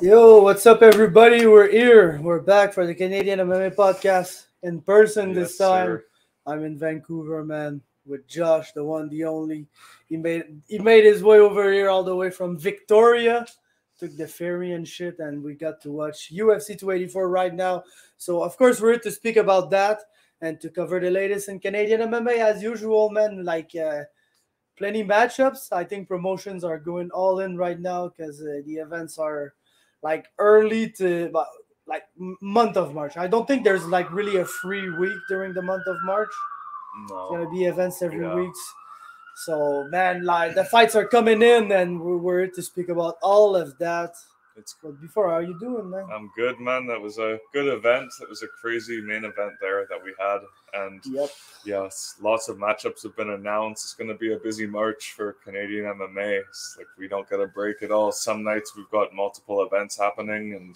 Yo, what's up, everybody? We're here. We're back for the Canadian MMA podcast in person this time. Sir. I'm in Vancouver, man, with Josh, the one, the only. He made his way over here all the way from Victoria, took the ferry and shit, and we got to watch UFC 284 right now. So, of course, we're here to speak about that and to cover the latest in Canadian MMA as usual, man. Plenty matchups. I think promotions are going all in right now because the events are like early to month of March. I don't think there's like really a free week during the month of March. It's gonna No. be events every Yeah. week. So man, like the fights are coming in, and we're here to speak about all of that. It's But before, how are you doing, man? I'm good, man. That was a good event. It was a crazy main event there that we had. And Yep. yes, lots of matchups have been announced. It's gonna be a busy March for Canadian MMA. It's like we don't get a break at all. Some nights we've got multiple events happening and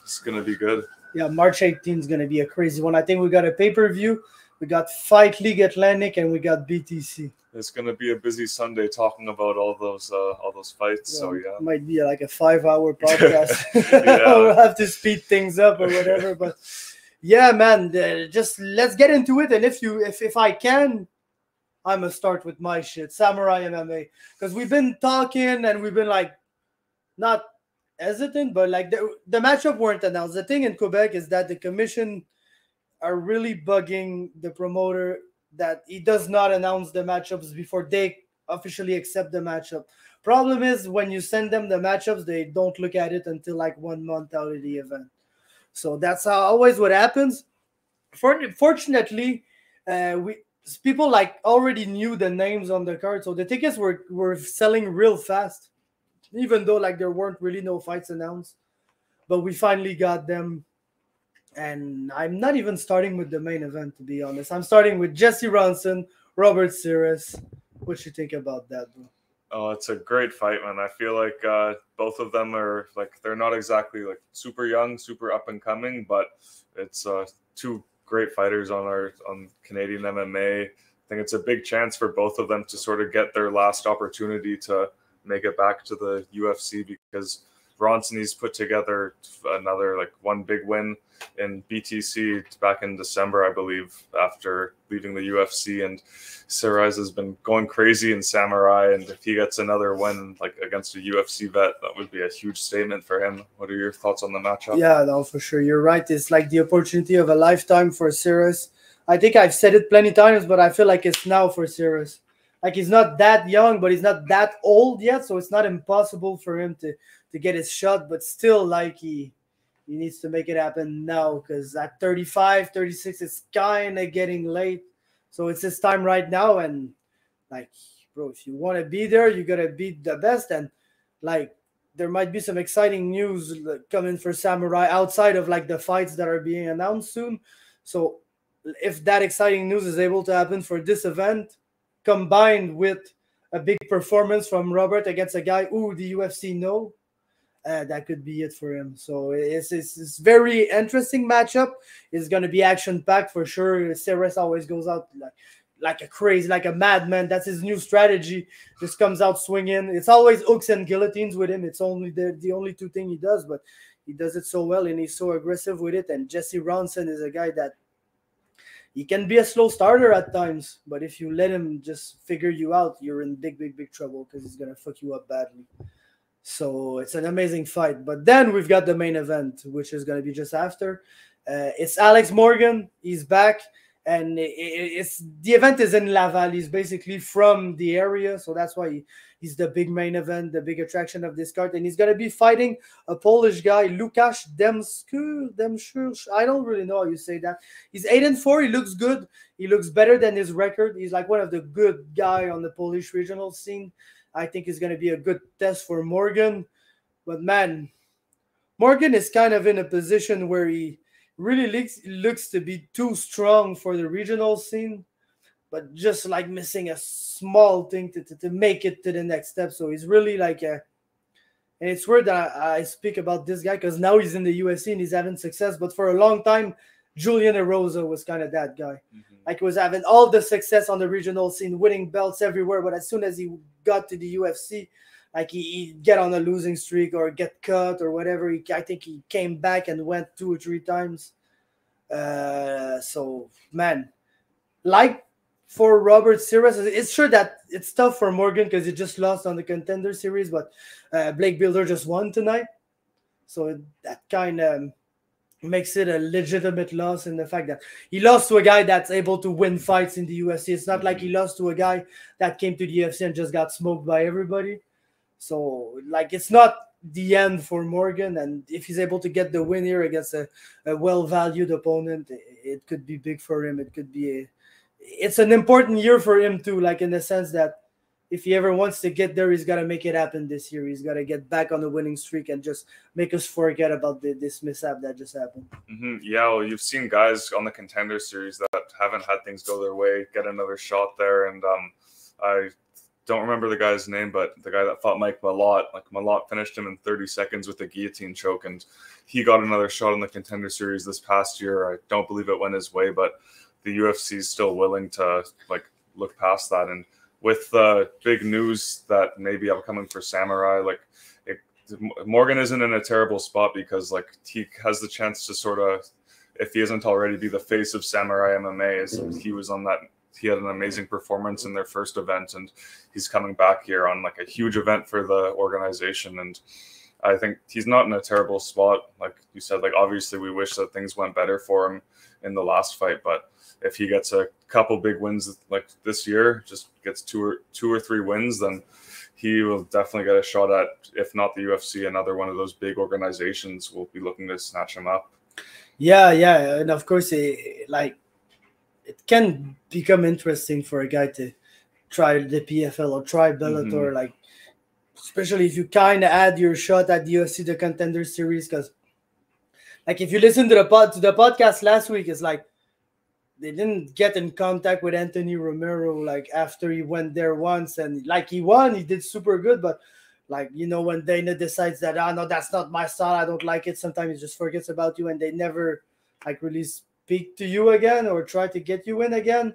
it's gonna be good. Yeah, March 18th is gonna be a crazy one. I think we got a pay-per-view. We got Fight League Atlantic, and we got BTC. It's gonna be a busy Sunday talking about all those fights. So yeah. Might be like a 5-hour podcast. Yeah. We'll have to speed things up or whatever. But yeah, man, just let's get into it. And if I can, I'm gonna start with my shit, Samurai MMA, because we've been talking and we've been like not hesitant, but like the matchup weren't announced. The thing in Quebec is that the commission are really bugging the promoter that he does not announce the matchups before they officially accept the matchup. Problem is when you send them the matchups, they don't look at it until like 1 month out of the event. So that's how always what happens. Fortunately, we people like already knew the names on the card, so the tickets were selling real fast, even though like there weren't really no fights announced. But we finally got them. And I'm not even starting with the main event, to be honest. I'm starting with Jesse Ronson, Robert Sears. What you think about that, bro? Oh, it's a great fight, man. I feel like both of them are like they're not exactly like super young, super up and coming, but it's two great fighters on Canadian MMA. I think it's a big chance for both of them to sort of get their last opportunity to make it back to the UFC because Ronson put together another like one big win in BTC back in December, I believe, after leaving the UFC, and Saraz has been going crazy in Samurai, and if he gets another win like against a UFC vet, that would be a huge statement for him. What are your thoughts on the matchup? Yeah, no, for sure. You're right. It's like the opportunity of a lifetime for Saraz. I think I've said it plenty times, but I feel like it's now for Saraz. Like he's not that young, but he's not that old yet, so it's not impossible for him to get his shot, but still like he needs to make it happen now because at 35, 36, it's kind of getting late. So it's his time right now. And like, bro, if you want to be there, you got to beat the best. And like, there might be some exciting news coming for Samurai outside of like the fights that are being announced soon. So if that exciting news is able to happen for this event, combined with a big performance from Robert against a guy who the UFC know, that could be it for him. So it's very interesting matchup. It's going to be action-packed for sure. Seres always goes out like a crazy, like a madman. That's his new strategy. Just comes out swinging. It's always hooks and guillotines with him. It's only the only two things he does, but he does it so well, and he's so aggressive with it. And Jesse Ronson is a guy that he can be a slow starter at times, but if you let him just figure you out, you're in big, big, big trouble because he's going to fuck you up badly. So it's an amazing fight. But then we've got the main event, which is going to be just after. It's Alex Morgan. He's back. And it's the event is in Laval. He's basically from the area. So that's why he's the big main event, the big attraction of this card. And he's going to be fighting a Polish guy, Łukasz Demszur. I don't really know how you say that. He's 8-4. He looks good. He looks better than his record. He's like one of the good guy on the Polish regional scene. I think it's going to be a good test for Morgan. But, man, Morgan is kind of in a position where he really looks to be too strong for the regional scene, but just like missing a small thing to make it to the next step. So he's really like and it's weird that I speak about this guy because now he's in the UFC and he's having success. But for a long time, Julian Erosa was kind of that guy. Mm-hmm. Like he was having all the success on the regional scene, winning belts everywhere. But as soon as he got to the UFC, like he'd get on a losing streak or get cut or whatever. I think he came back and went 2 or 3 times. So man, like for Robert Series, it's sure that it's tough for Morgan because he just lost on the Contender Series, but Blake Builder just won tonight, so that kind of makes it a legitimate loss in the fact that he lost to a guy that's able to win fights in the UFC. It's not like he lost to a guy that came to the UFC and just got smoked by everybody. So, like, it's not the end for Morgan, and if he's able to get the win here against a well-valued opponent, it could be big for him. It could be it's an important year for him too, like in the sense that if he ever wants to get there, he's got to make it happen this year. He's got to get back on the winning streak and just make us forget about this mishap that just happened. Yeah, well, you've seen guys on the Contender Series that haven't had things go their way get another shot there, and I don't remember the guy's name, but the guy that fought Mike Malott, finished him in 30 seconds with a guillotine choke, and he got another shot in the Contender Series this past year. I don't believe it went his way, but the UFC is still willing to look past that. And with the big news that may be upcoming for Samurai, Morgan isn't in a terrible spot because he has the chance to sort of, if he isn't already, be the face of Samurai MMA. As he had an amazing performance in their first event, and he's coming back here on a huge event for the organization. And I think he's not in a terrible spot. Like you said, obviously we wish that things went better for him in the last fight, but if he gets a couple big wins this year, just gets two or three wins, then he will definitely get a shot at, if not the UFC, another one of those big organizations will be looking to snatch him up. Yeah, and of course, it can become interesting for a guy to try the PFL or try Bellator, especially if you kind of add your shot at the UFC, the Contender Series, because if you listen to the podcast last week, it's they didn't get in contact with Anthony Romero after he went there once, and he won, he did super good, but when Dana decides that no, that's not my style, I don't like it, sometimes he just forgets about you and they never really speak to you again or try to get you in again.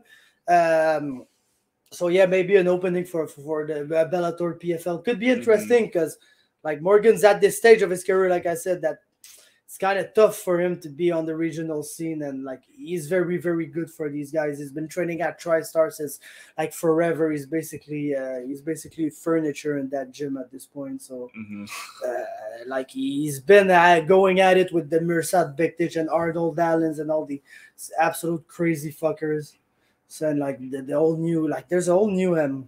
So yeah, maybe an opening for the Bellator PFL could be interesting because Morgan's at this stage of his career, like I said, that it's kind of tough for him to be on the regional scene, and he's very, very good for these guys. He's been training at TriStar since forever. He's basically furniture in that gym at this point. So he's been going at it with the Mirsad Bektic and Arnold Allens and all the absolute crazy fuckers. So and the whole new there's a whole new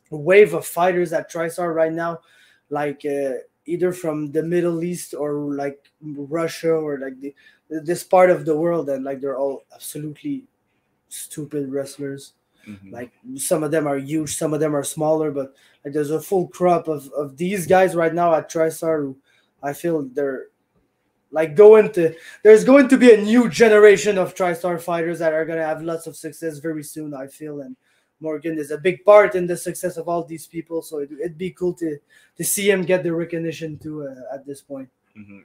wave of fighters at TriStar right now, either from the Middle East or Russia or this part of the world, and they're all absolutely stupid wrestlers. Some of them are huge, some of them are smaller, but there's a full crop of these guys right now at TriStar who I feel they're there's going to be a new generation of TriStar fighters that are going to have lots of success very soon, I feel, and Morgan is a big part in the success of all these people, so it'd be cool to see him get the recognition too at this point.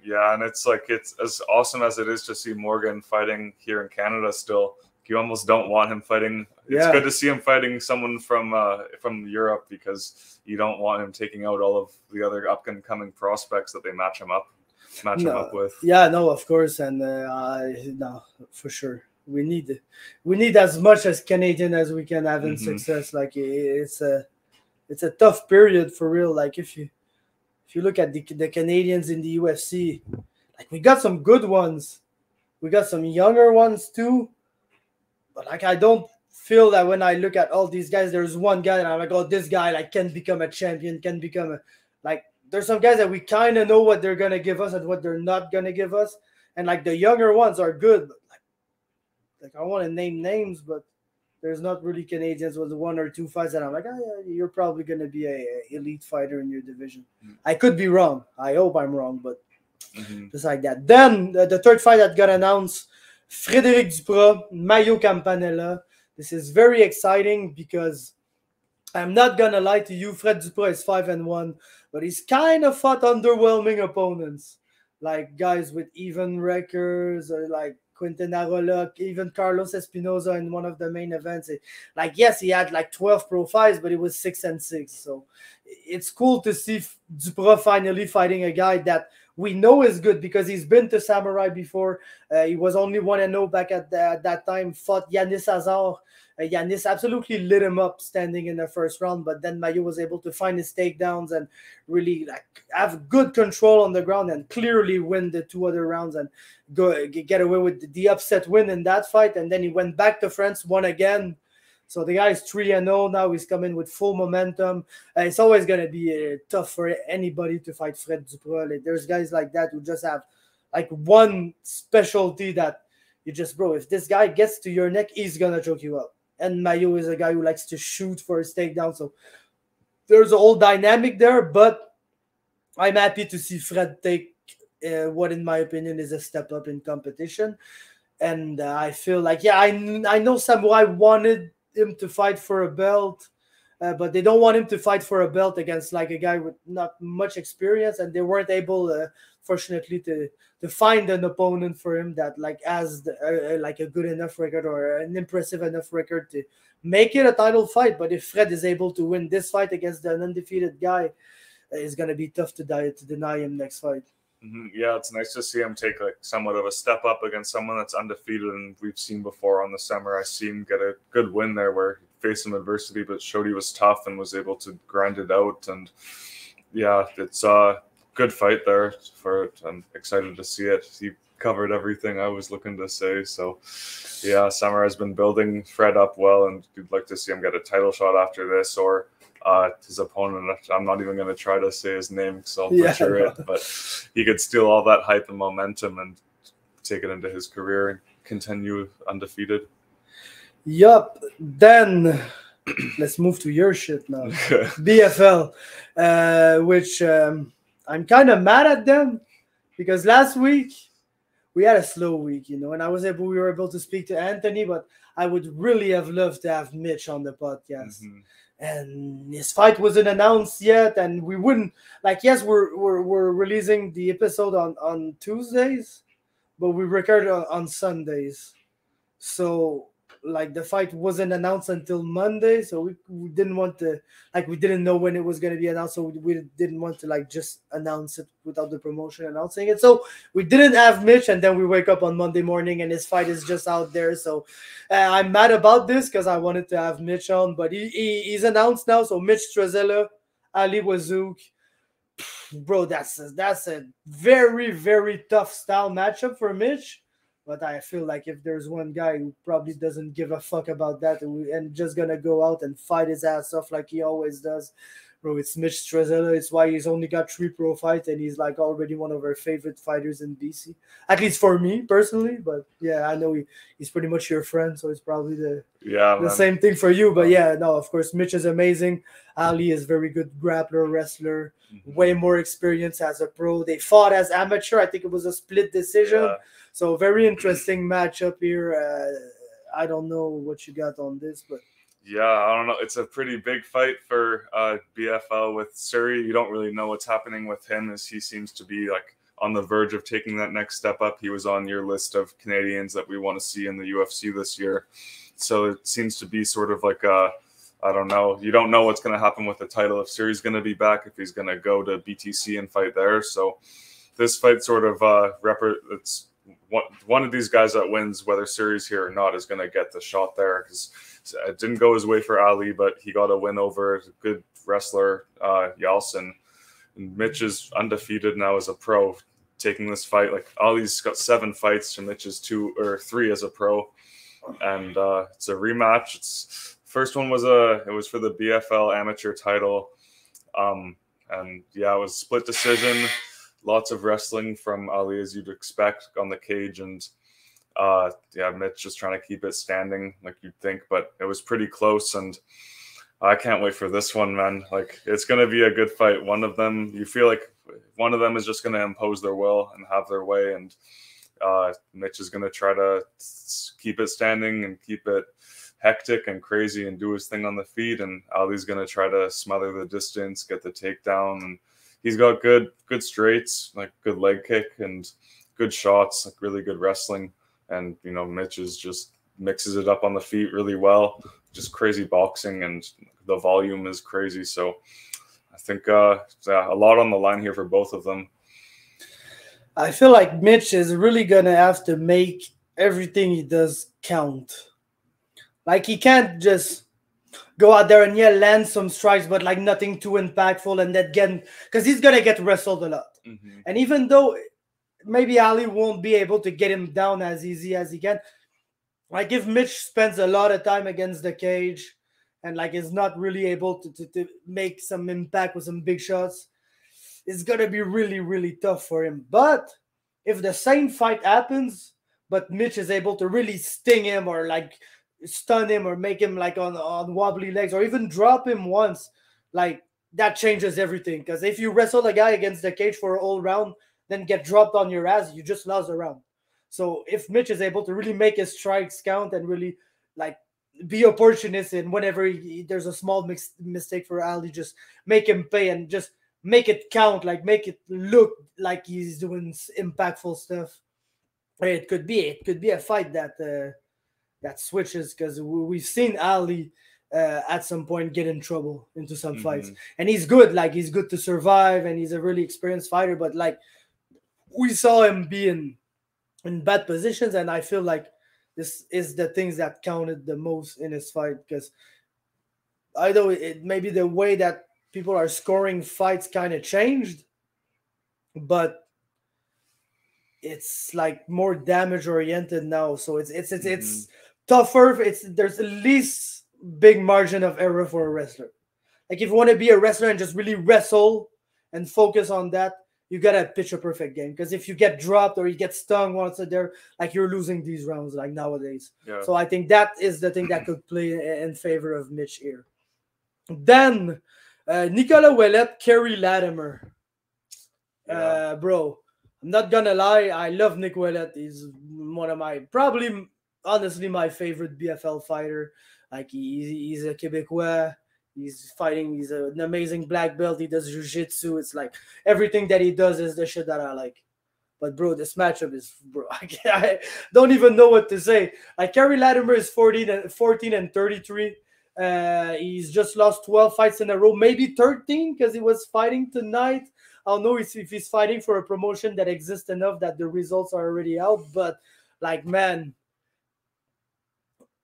Yeah, and it's as awesome as it is to see Morgan fighting here in Canada still. You almost don't want him fighting. It's good to see him fighting someone from Europe, because you don't want him taking out all of the other up and coming prospects that they match him up with. Yeah, no, of course, and no, for sure. We need as much as Canadian as we can have in success. It's a tough period for real. If you look at the Canadians in the UFC, we got some good ones, we got some younger ones too, but I don't feel that when I look at all these guys, there's one guy that I'm oh, this guy can become a champion, can become there's some guys that we kind of know what they're gonna give us and what they're not gonna give us, and the younger ones are good, but I want to name names, but there's not really Canadians with 1 or 2 fights that I'm oh, yeah, you're probably going to be a elite fighter in your division. I could be wrong. I hope I'm wrong, but just like that. Then the third fight that got announced, Frédéric Duprat, Mayo Campanella. This is very exciting because I'm not going to lie to you, Fred Duprat is 5-1, but he's kind of fought underwhelming opponents, guys with even records or Quinton Arola, even Carlos Espinoza in one of the main events. Yes, he had 12 pro fights, but it was 6-6. So it's cool to see Duprat finally fighting a guy that we know is good because he's been to Samurai before. He was only 1-0 back at that time, fought Yanis Hazard. Yanis absolutely lit him up standing in the first round, but then Mayo was able to find his takedowns and really like have good control on the ground and clearly win the 2 other rounds and get away with the upset win in that fight. And then he went back to France, won again. So the guy is 3-0 now. He's coming with full momentum. It's always going to be tough for anybody to fight Fred Duprat. Like, there's guys like that who just have like one specialty that you just, bro, if this guy gets to your neck, he's going to choke you out. And Mayo is a guy who likes to shoot for his takedown. So there's a whole dynamic there. But I'm happy to see Fred take what, in my opinion, is a step up in competition. And I feel like, yeah, I know Samurai wanted him to fight for a belt, but they don't want him to fight for a belt against like a guy with not much experience, and they weren't able, fortunately, to find an opponent for him that like has like a good enough record or an impressive enough record to make it a title fight. But if Fred is able to win this fight against an undefeated guy, it's gonna be tough to deny him next fight. Yeah, it's nice to see him take like somewhat of a step up against someone that's undefeated, and we've seen before on the Samurai scene get a good win there where he faced some adversity but showed he was tough and was able to grind it out. And yeah, it's a good fight there for it. I'm excited to see it. He covered everything I was looking to say. So yeah, Samurai's been building Fred up well, and you'd like to see him get a title shot after this, or his opponent. I'm not even going to try to say his name because I'll butcher it, but he could steal all that hype and momentum and take it into his career and continue undefeated. Yup. Then let's move to your shit now. BFL, which I'm kind of mad at them because last week we had a slow week, and we were able to speak to Anthony, but I would really have loved to have Mitch on the podcast. Mm-hmm. And his fight wasn't announced yet, and we wouldn't yes, we're releasing the episode on Tuesdays, but we record on Sundays. So the fight wasn't announced until Monday, so we didn't want to we didn't know when it was going to be announced, so we didn't want to just announce it without the promotion announcing it. So we didn't have Mitch, and then we wake up on Monday morning and his fight is just out there. So I'm mad about this because I wanted to have Mitch on, but he's announced now. So Mitch Strezella, Ali Wazouk. Bro, that's a very, very tough style matchup for Mitch. But I feel like if there's one guy who probably doesn't give a fuck about that and just gonna go out and fight his ass off like he always does, bro, it's Mitch Strezella. It's why he's only got 3 pro fights, and he's already one of our favorite fighters in BC, at least for me personally. But yeah, I know he's pretty much your friend, so it's probably the same thing for you. But yeah, no, of course, Mitch is amazing. Ali is very good grappler, wrestler, way more experience as a pro. They fought as amateur. I think it was a split decision. Yeah. So very interesting matchup here. I don't know what you got on this, but yeah, I don't know. It's a pretty big fight for BFL with Surrey. You don't really know what's happening with him, as he seems to be on the verge of taking that next step up. He was on your list of Canadians that we want to see in the UFC this year. So it seems to be sort of I don't know. You don't know what's going to happen with the title, if Surrey's going to be back, if he's going to go to BTC and fight there. So this fight sort of it's one of these guys that wins, whether Surrey's here or not, is going to get the shot there, because it didn't go his way for Ali, but he got a win over a good wrestler, Yalcin. And Mitch is undefeated now as a pro, taking this fight. Ali's got 7 fights to Mitch's 2 or 3 as a pro, and it's a rematch. First one was for the BFL amateur title, and yeah, it was split decision. Lots of wrestling from Ali, as you'd expect, on the cage, and yeah, Mitch just trying to keep it standing like you'd think, but it was pretty close, and I can't wait for this one, man. It's going to be a good fight. You feel like one of them is just going to impose their will and have their way, and Mitch is going to try to keep it standing and keep it hectic and crazy and do his thing on the feet, and Ali's going to try to smother the distance, get the takedown, and he's got good straights, good leg kick and good shots, really good wrestling. And, Mitch just mixes it up on the feet really well, just crazy boxing, and the volume is crazy. So I think yeah, a lot on the line here for both of them. I feel like Mitch is really gonna have to make everything he does count. Like he can't just go out there and land some strikes, but like nothing too impactful, and that get because he's gonna get wrestled a lot. And even though maybe Ali won't be able to get him down as easy as he can, like if Mitch spends a lot of time against the cage and like is not really able to make some impact with some big shots, it's gonna be really, really tough for him. But if the same fight happens, but Mitch is able to really sting him or like stun him or make him like on wobbly legs or even drop him once, like that changes everything. Because if you wrestle a guy against the cage for a whole round, then get dropped on your ass, you just lost a round. So if Mitch is able to really make his strikes count and really like be opportunist, and whenever there's a small mistake for Ali, just make him pay and just make it count, like make it look like he's doing impactful stuff. It could be a fight that switches, because we've seen Ali at some point get in trouble into some fights, and he's good. Like he's good to survive, and he's a really experienced fighter. But like we saw him be in bad positions, and I feel like this is the things that counted the most in his fight. Because I know it maybe the way that people are scoring fights kind of changed, but it's like more damage oriented now. So it's tougher. There's at least big margin of error for a wrestler. Like if you want to be a wrestler and just really wrestle and focus on that, you gotta pitch a perfect game. Because if you get dropped or you get stung once there, like you're losing these rounds like nowadays. Yeah. So I think that is the thing that could play in favor of Mitch here. Then Nicolas Ouellet, Kerry Latimer. Yeah. Bro, I'm not gonna lie, I love Nick Ouellet. He's one of my, probably, honestly, my favorite BFL fighter. Like he's a Quebecois. He's fighting. He's an amazing black belt. He does jiu-jitsu. It's like everything that he does is the shit that I like. But bro, this matchup is, bro, I don't even know what to say. Like Kerry Latimer is 14 and 33. He's just lost 12 fights in a row, maybe 13 because he was fighting tonight. I don't know if he's fighting for a promotion that exists enough that the results are already out. But like, man,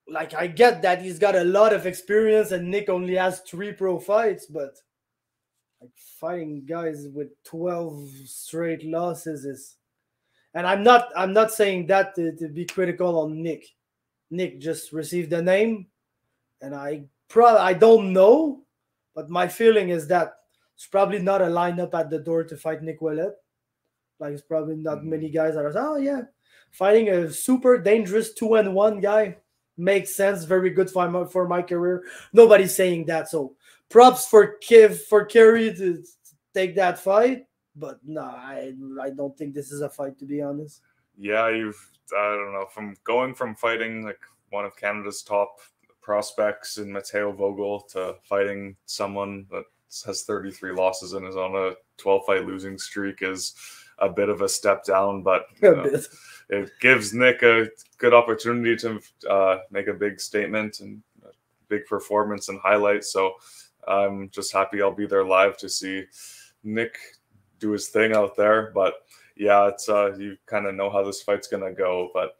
like I get that he's got a lot of experience and Nick only has 3 pro fights, but like fighting guys with 12 straight losses is, and I'm not saying that to be critical on Nick. Nick just received a name, and I don't know, but my feeling is that it's probably not a lineup at the door to fight Nick Ouellet. Like it's probably not many guys that are, oh yeah, fighting a super dangerous 2-1 guy makes sense. Very good for my career. Nobody's saying that. So props for Kerry to take that fight. But no, I don't think this is a fight, to be honest. Yeah, I don't know, from fighting like one of Canada's top prospects in Matteo Vogel to fighting someone that has 33 losses and is on a 12-fight losing streak is a bit of a step down, but it gives Nick a good opportunity to make a big statement and a big performance and highlight. So I'm just happy I'll be there live to see Nick do his thing out there. But yeah, it's you kind of know how this fight's gonna go, but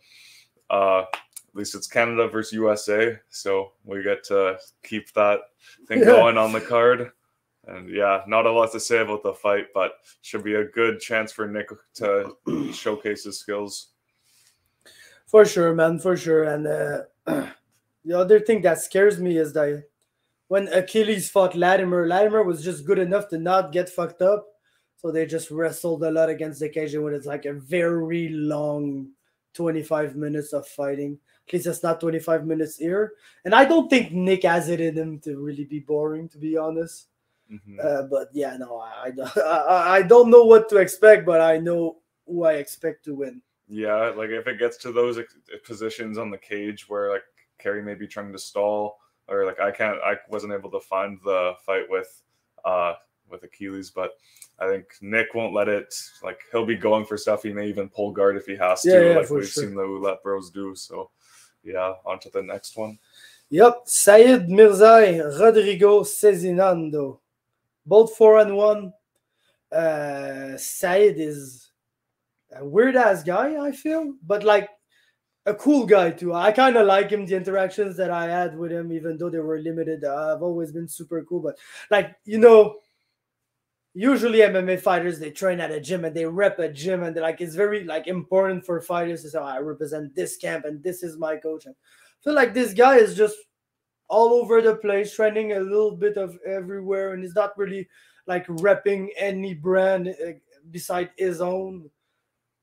at least it's Canada versus USA, so we get to keep that thing going on the card. And yeah, not a lot to say about the fight, but should be a good chance for Nick to showcase his skills. For sure, man, for sure. And the other thing that scares me is that when Achilles fought Latimer was just good enough to not get fucked up. So they just wrestled a lot against the cage when it's like a very long 25 minutes of fighting. At least it's not 25 minutes here. And I don't think Nick has it in him to really be boring, to be honest. But yeah, no, I don't know what to expect, but I know who I expect to win. Yeah, like if it gets to those positions on the cage where like Kerry may be trying to stall, or like I wasn't able to find the fight with Achilles, but I think Nick won't let it. Like he'll be going for stuff. He may even pull guard if he has to, like we've seen the Ouellet bros do. So yeah, on to the next one. Yep, Saïd Mirzai, Rodrigo Cezinando. both 4-1. Said is a weird ass guy, I feel, but like a cool guy too. I kind of like him. The interactions that I had with him, even though they were limited, I've always been super cool. But like, you know, usually MMA fighters, they train at a gym and they rep a gym, and like it's very like important for fighters to say, oh, I represent this camp and this is my coach. And I feel like this guy is just all over the place, training a little bit of everywhere, and he's not really like repping any brand beside his own.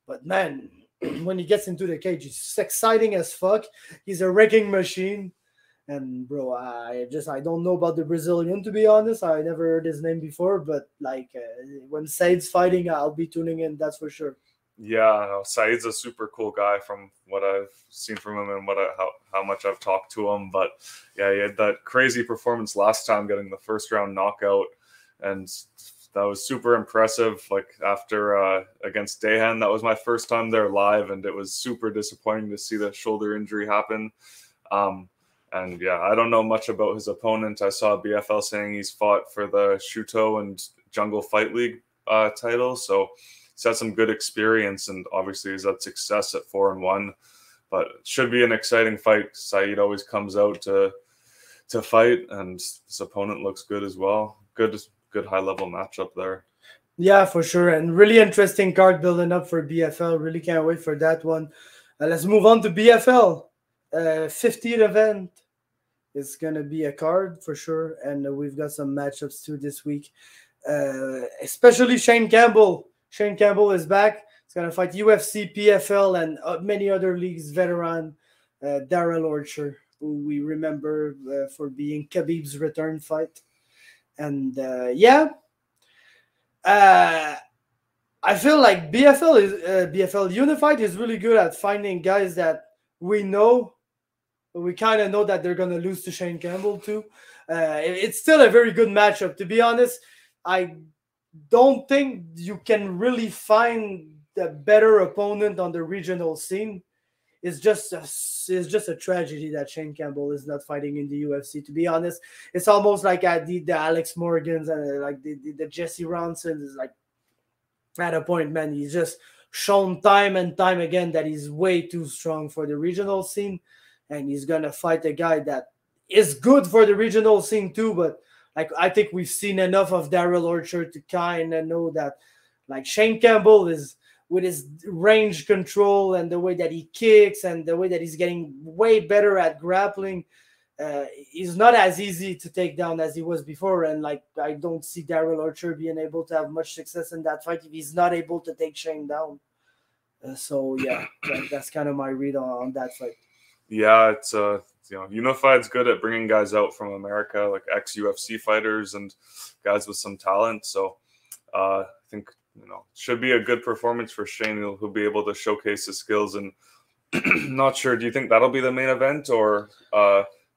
But man, when he gets into the cage, it's exciting as fuck. He's a wrecking machine. And bro, I don't know about the Brazilian, to be honest. I never heard his name before, but like when Said's fighting, I'll be tuning in. That's for sure. Yeah, no, Said's a super cool guy from what I've seen from him and how much I've talked to him. But yeah, he had that crazy performance last time, getting the first round knockout, and that was super impressive. Like after against Dahan, that was my first time there live, and it was super disappointing to see the shoulder injury happen. And yeah, I don't know much about his opponent. I saw BFL saying he's fought for the Shuto and Jungle Fight League title, so he's had some good experience, and obviously he's had success at 4-1. But it should be an exciting fight. Said always comes out to fight, and his opponent looks good as well. Good high level matchup there. Yeah, for sure, and really interesting card building up for BFL. Really can't wait for that one. Let's move on to BFL. 50th event is gonna be a card for sure, and we've got some matchups too this week. Especially Shane Campbell. Shane Campbell is back. He's gonna fight UFC, PFL, and many other leagues veteran Darrell Archer, who we remember for being Khabib's return fight. And I feel like BFL Unified is really good at finding guys that we know. We kind of know that they're going to lose to Shane Campbell too. It's still a very good matchup. To be honest, I don't think you can really find a better opponent on the regional scene. It's just a tragedy that Shane Campbell is not fighting in the UFC. To be honest, it's almost like the Alex Morgans and like the Jesse Ronson is like at a point, man. He's just shown time and time again that he's way too strong for the regional scene. And he's going to fight a guy that is good for the regional scene too. But like I think we've seen enough of Darrell Archer to kind of know that like Shane Campbell is, with his range control and the way that he kicks and the way that he's getting way better at grappling, he's not as easy to take down as he was before. And like I don't see Darrell Archer being able to have much success in that fight if he's not able to take Shane down. So yeah, that's kind of my read on that fight. Yeah, it's Unified's good at bringing guys out from America, like ex-UFC fighters and guys with some talent. So I think it should be a good performance for Shane. He'll be able to showcase his skills. And not sure, do you think that'll be the main event, or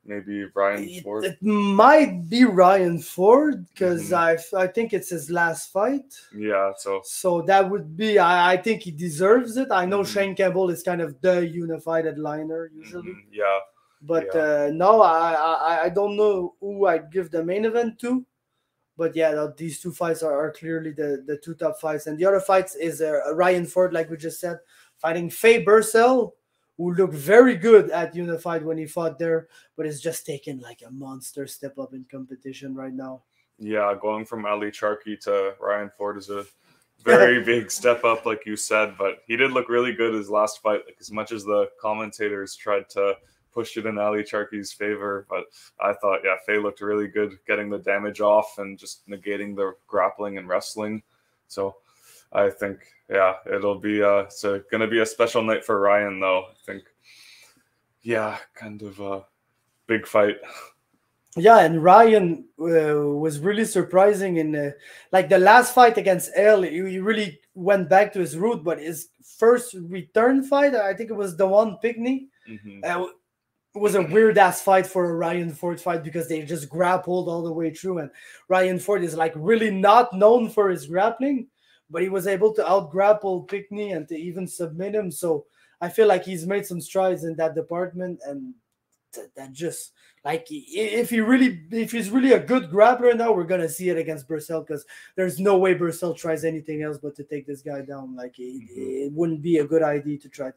maybe Ryan Ford? It might be Ryan Ford because I think it's his last fight. Yeah, so that would be. I think he deserves it. I know Shane Campbell is kind of the unified headliner usually. Yeah, but no, I don't know who I'd give the main event to. But yeah, these two fights are clearly the two top fights, and the other fights is Ryan Ford, like we just said, fighting Faber, who looked very good at Unified when he fought there, but is just taking like a monster step up in competition right now. Yeah, going from Ali Charkey to Ryan Ford is a very big step up, like you said, but he did look really good his last fight, like as much as the commentators tried to push it in Ali Charkey's favor. But I thought, Faye looked really good getting the damage off and just negating the grappling and wrestling. So I think, it'll be it's going to be a special night for Ryan, though. I think, kind of a big fight. Yeah, and Ryan was really surprising in like the last fight against El. He really went back to his root, but his first return fight, I think it was the one Pickney. It was a weird ass fight for a Ryan Ford fight because they just grappled all the way through, and Ryan Ford is like really not known for his grappling, but he was able to out grapple Pickney and to even submit him. So I feel like he's made some strides in that department, and that just like if he's really a good grappler now, we're gonna see it against Burcell, because there's no way Burcell tries anything else but to take this guy down. Like it wouldn't be a good idea to try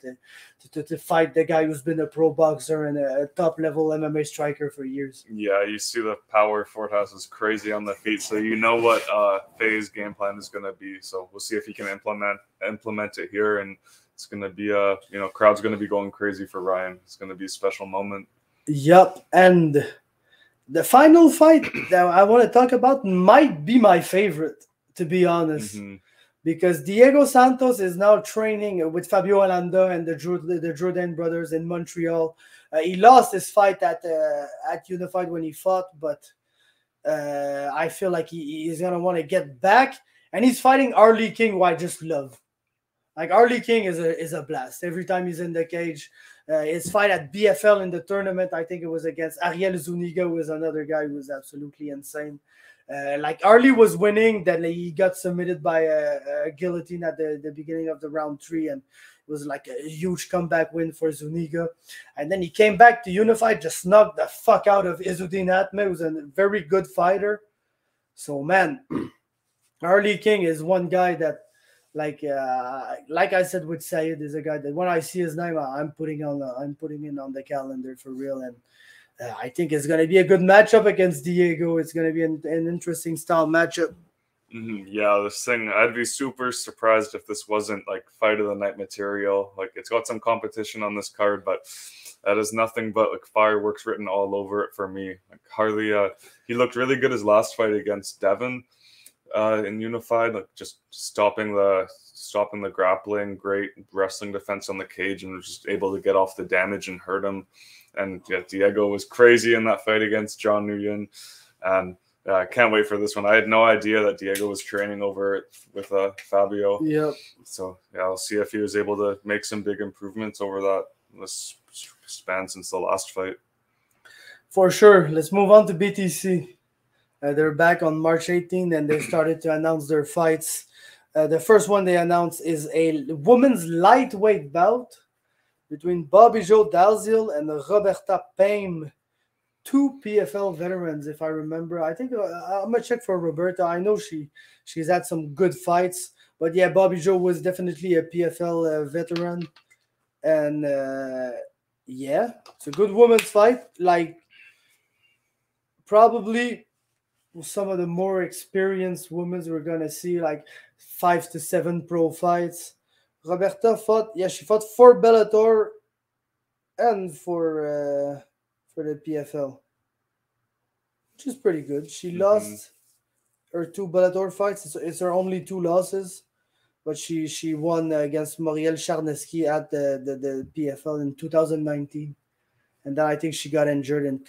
to fight the guy who's been a pro boxer and a top level MMA striker for years. Yeah, you see the power Fort has is crazy on the feet, so you know what Faye's game plan is going to be. So we'll see if he can implement it here, and it's going to be crowd's going to be going crazy for Ryan. It's going to be a special moment. Yep, and the final fight that I want to talk about might be my favorite, to be honest, because Diego Santos is now training with Fabio Alanda and the Jourdain brothers in Montreal. He lost his fight at Unified when he fought, but I feel like he's gonna want to get back, and he's fighting Arlie King, who I just love. Like Arlie King is a blast every time he's in the cage. His fight at BFL in the tournament, I think it was against Ariel Zuniga, who is another guy who was absolutely insane. Like Arlie was winning, then he got submitted by a guillotine at the beginning of the round 3, and it was like a huge comeback win for Zuniga. And then he came back to Unified, just knocked the fuck out of Izzuddin Atme, who's a very good fighter. So man, Arlie King is one guy that, like I said with Sayed, is a guy that when I see his name, I'm putting in on the calendar for real. And I think it's going to be a good matchup against Diego. It's going to be an interesting style matchup. Yeah, this thing, I'd be super surprised if this wasn't like fight of the night material. Like it's got some competition on this card, but that is nothing but like fireworks written all over it for me. Like Harley, he looked really good his last fight against Devin in Unified, like just stopping the grappling, great wrestling defense on the cage, and was just able to get off the damage and hurt him. And yeah, Diego was crazy in that fight against John Nguyen, and I can't wait for this one. I had no idea that Diego was training over with Fabio. Yep. So yeah, I'll see if he was able to make some big improvements over this span since the last fight. For sure. Let's move on to BTC. They're back on March 18th, and they started to announce their fights. The first one they announced is a women's lightweight bout between Bobby Joe Dalziel and Roberta Payne, 2 PFL veterans, if I remember. I think I'm gonna check for Roberta. I know she's had some good fights, but yeah, Bobby Joe was definitely a PFL veteran, and yeah, it's a good women's fight. Like probably some of the more experienced women we're gonna see, like 5 to 7 pro fights. Roberta fought for Bellator and for the PFL, which is pretty good. She lost her 2 Bellator fights. It's her only 2 losses, but she won against Muriel Charneski at the PFL in 2019, and then I think she got injured and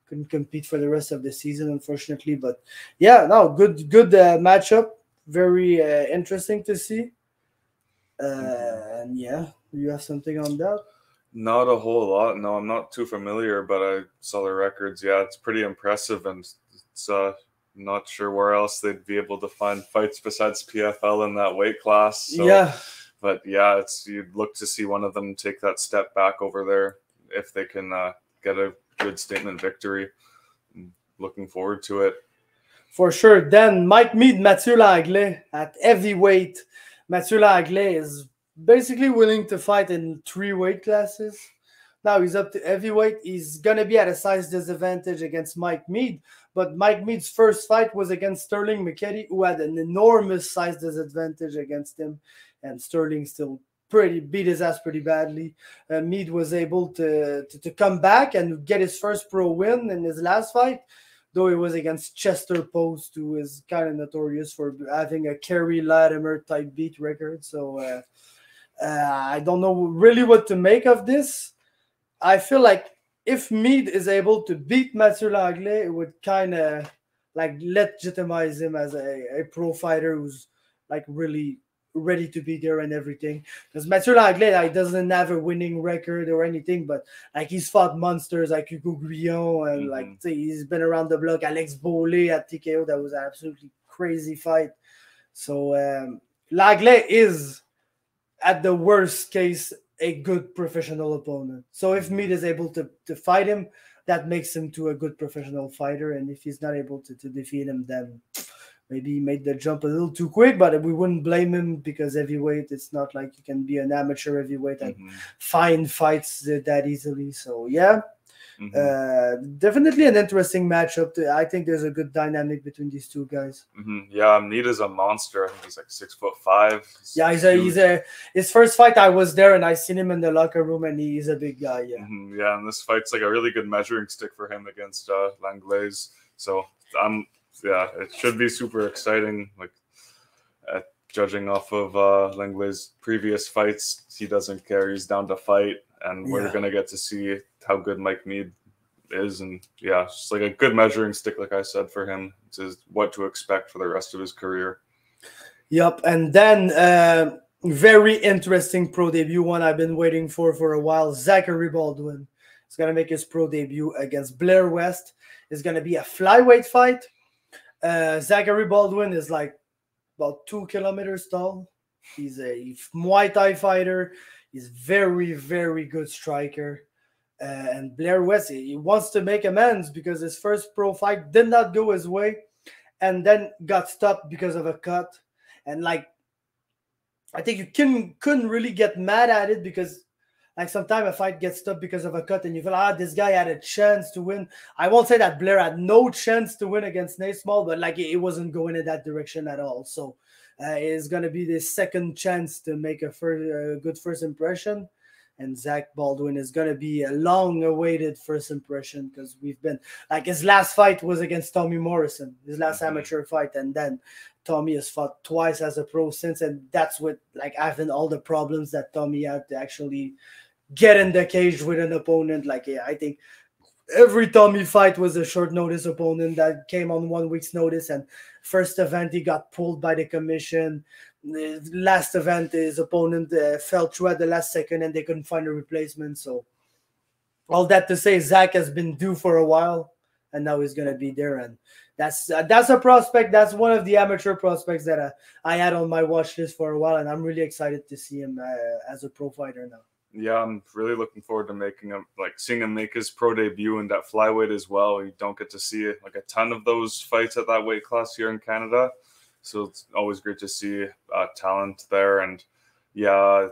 couldn't compete for the rest of the season, unfortunately. But yeah, no, good matchup. Very interesting to see. And yeah, you have something on that? Not a whole lot. No, I'm not too familiar, but I saw the records. Yeah, it's pretty impressive, and it's not sure where else they'd be able to find fights besides PFL in that weight class. So, yeah. But yeah, you'd look to see one of them take that step back over there if they can get a good statement victory. I'm looking forward to it. For sure. Then Mike Mead, Mathieu Langlais at heavyweight. Mathieu Langlais is basically willing to fight in 3 weight classes. Now he's up to heavyweight. He's going to be at a size disadvantage against Mike Mead. But Mike Mead's first fight was against Sterling McKetty, who had an enormous size disadvantage against him. And Sterling still beat his ass pretty badly. Mead was able to come back and get his first pro win in his last fight, though it was against Chester Post, who is kind of notorious for having a Kerry Latimer type beat record. So I don't know really what to make of this. I feel like if Mead is able to beat Mathieu Langlais, it would kind of like legitimize him as a pro fighter who's like really ready to be there and everything. Because Mathieu Langlais doesn't have a winning record or anything, but like he's fought monsters like Hugo Guillon and like he's been around the block. Alex Bolé at TKO, that was an absolutely crazy fight. So Langlais is at the worst case a good professional opponent. So if Mead is able to fight him, that makes him to a good professional fighter. And if he's not able to defeat him, then maybe he made the jump a little too quick, but we wouldn't blame him because heavyweight, it's not like you can be an amateur heavyweight and find fights that easily. So, yeah. Definitely an interesting matchup. I think there's a good dynamic between these two guys. Yeah, Nita's a monster. I think he's like 6'5". Yeah, he's his first fight. I was there and I seen him in the locker room, and he's a big guy. Yeah, yeah, and this fight's like a really good measuring stick for him against Glace. So yeah, it should be super exciting. Like judging off of Langlei's previous fights, he doesn't care. He's down to fight, and we're gonna get to see how good Mike Mead is. And yeah, it's just like a good measuring stick, like I said, for him to what to expect for the rest of his career. Yep, and then very interesting pro debut, one I've been waiting for a while. Zachary Baldwin is gonna make his pro debut against Blair West. It's gonna be a flyweight fight. Zachary Baldwin is like about 2 kilometers tall. He's a Muay Thai fighter. He's very, very good striker. And Blair West, he wants to make amends because his first pro fight did not go his way and then got stopped because of a cut. And like, I think you couldn't really get mad at it because like sometimes a fight gets stopped because of a cut and you feel, this guy had a chance to win. I won't say that Blair had no chance to win against Naismall, but like it wasn't going in that direction at all. So it's going to be the second chance to make a good first impression. And Zach Baldwin is going to be a long-awaited first impression because we've been like his last fight was against Tommy Morrison, his last amateur fight, and then Tommy has fought twice as a pro since, and that's what like having all the problems that Tommy had to actually get in the cage with an opponent. Like I think every Tommy fight was a short notice opponent that came on 1 week's notice, and first event he got pulled by the commission. The last event, his opponent fell through at the last second and they couldn't find a replacement. So all that to say, Zach has been due for a while and now he's going to be there. And that's a prospect. That's one of the amateur prospects that I had on my watch list for a while. And I'm really excited to see him as a pro fighter now. Yeah, I'm really looking forward to seeing him make his pro debut in that flyweight as well. You don't get to see like a ton of those fights at that weight class here in Canada. So it's always great to see talent there. And yeah,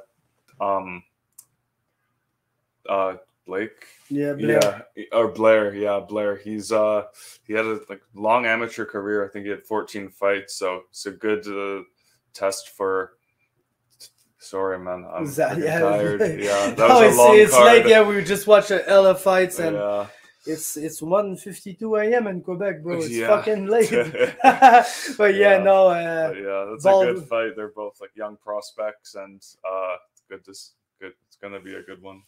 Blake. Yeah, Blair. Yeah, or Blair. Yeah, Blair. He had a long amateur career. I think he had 14 fights. So it's a good test for. Sorry, man. I'm tired. Yeah, that was a long card. Late. Yeah, we just watched LF fights and. Yeah. It's 1:52 a.m. in Quebec, bro. It's fucking late. But that's a good fight. They're both like young prospects, and it's gonna be a good one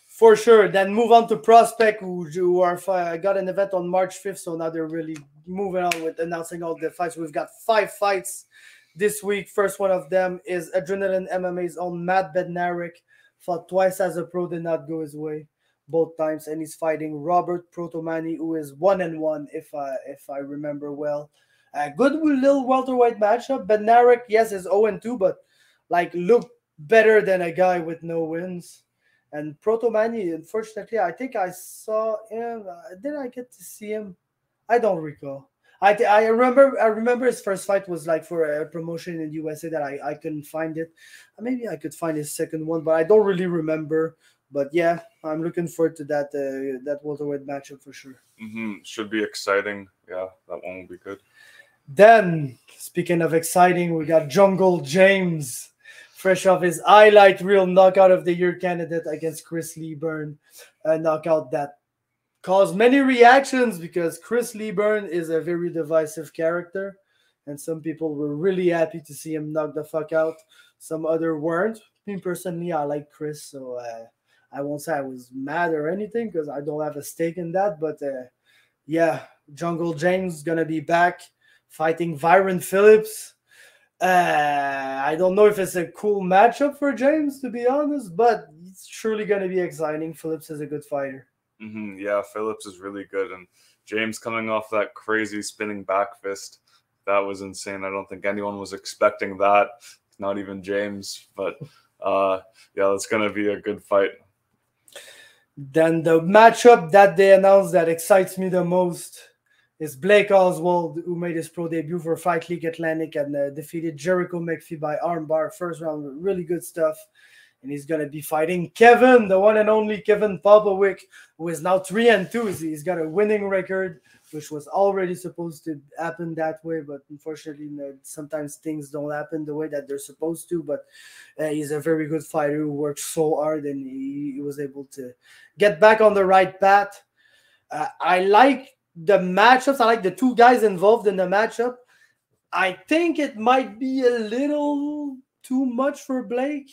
for sure. Then move on to Prospect, who got an event on March 5th. So now they're really moving on with announcing all the fights. We've got 5 fights this week. First one of them is Adrenaline MMA's own Matt Bednarik. Fought twice as a pro, did not go his way both times, and he's fighting Robert Protomani, who is 1-1 if I remember well. A good little welterweight matchup. Bednarik, yes, is 0-2, but like looked better than a guy with no wins. And Protomani, unfortunately, I think I saw him. Did I get to see him? I don't recall. I remember his first fight was like for a promotion in the USA that I couldn't find it. Maybe I could find his second one, but I don't really remember. But yeah, I'm looking forward to that welterweight matchup for sure. Should be exciting. Yeah, that one will be good. Then, speaking of exciting, we got Jungle James, fresh off his highlight reel knockout of the year candidate against Chris Leeburn. A knockout that caused many reactions because Chris Leeburn is a very divisive character. And some people were really happy to see him knock the fuck out. Some other weren't. Me personally, I like Chris, so I won't say I was mad or anything because I don't have a stake in that. But yeah, Jungle James is going to be back fighting Byron Phillips. I don't know if it's a cool matchup for James, to be honest, but it's surely going to be exciting. Phillips is a good fighter. Yeah, Phillips is really good. And James coming off that crazy spinning back fist, that was insane. I don't think anyone was expecting that, not even James. But Yeah, it's gonna be a good fight. Then the matchup that they announced that excites me the most is Blake Oswald, who made his pro debut for Fight League Atlantic and defeated Jericho McPhee by armbar. First round, really good stuff. And he's going to be fighting Kevin, the one and only Kevin Popovic, who is now 3-2. He's got a winning record, which was already supposed to happen that way. But unfortunately, sometimes things don't happen the way that they're supposed to. But he's a very good fighter who worked so hard, and he was able to get back on the right path. I like the matchups. I like the two guys involved in the matchup. I think it might be a little too much for Blake.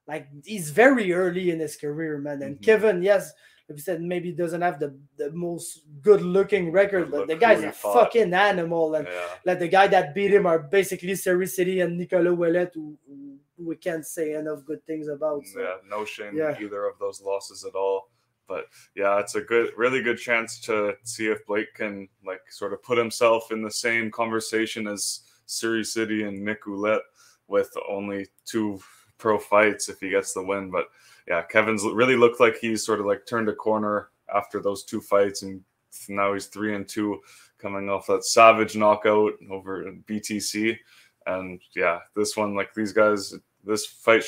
Like, he's very early in his career, man. And Kevin, yes, like you said, maybe doesn't have the most good-looking record, but the guy's a fucking animal. And like the guy that beat him are basically Seri City and Nicolas Ouellet, who we can't say enough good things about. So. Yeah, no shame in either of those losses at all. But yeah, it's a really good chance to see if Blake can like sort of put himself in the same conversation as Seri City and Nick Ouellet with only 2 pro fights if he gets the win. But yeah, Kevin's really looked like he's sort of like turned a corner after those 2 fights, and now he's 3-2 coming off that savage knockout over BTC. And yeah, this one, like these guys, this fight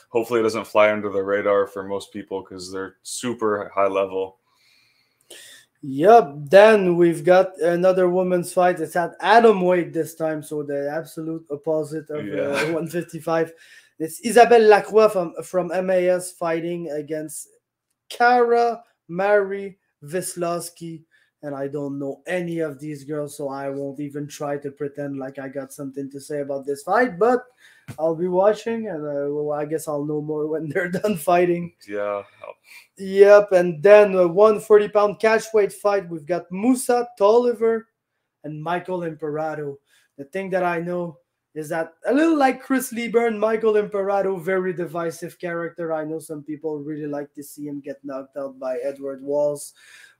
hopefully it doesn't fly under the radar for most people because they're super high level. Yep. Then we've got another women's fight. It's at atomweight this time, so the absolute opposite of 155. It's Isabelle Lacroix from MAS fighting against Kara Marie Wisłowski. And I don't know any of these girls, so I won't even try to pretend like I got something to say about this fight. But I'll be watching, and I guess I'll know more when they're done fighting. Yeah. Yep. And then a 140-pound catchweight fight. We've got Musa Tolliver and Michael Imperato. The thing that I know is that a little like Chris Lieber, Michael Imperato, very divisive character. I know some people really like to see him get knocked out by Edward Walls.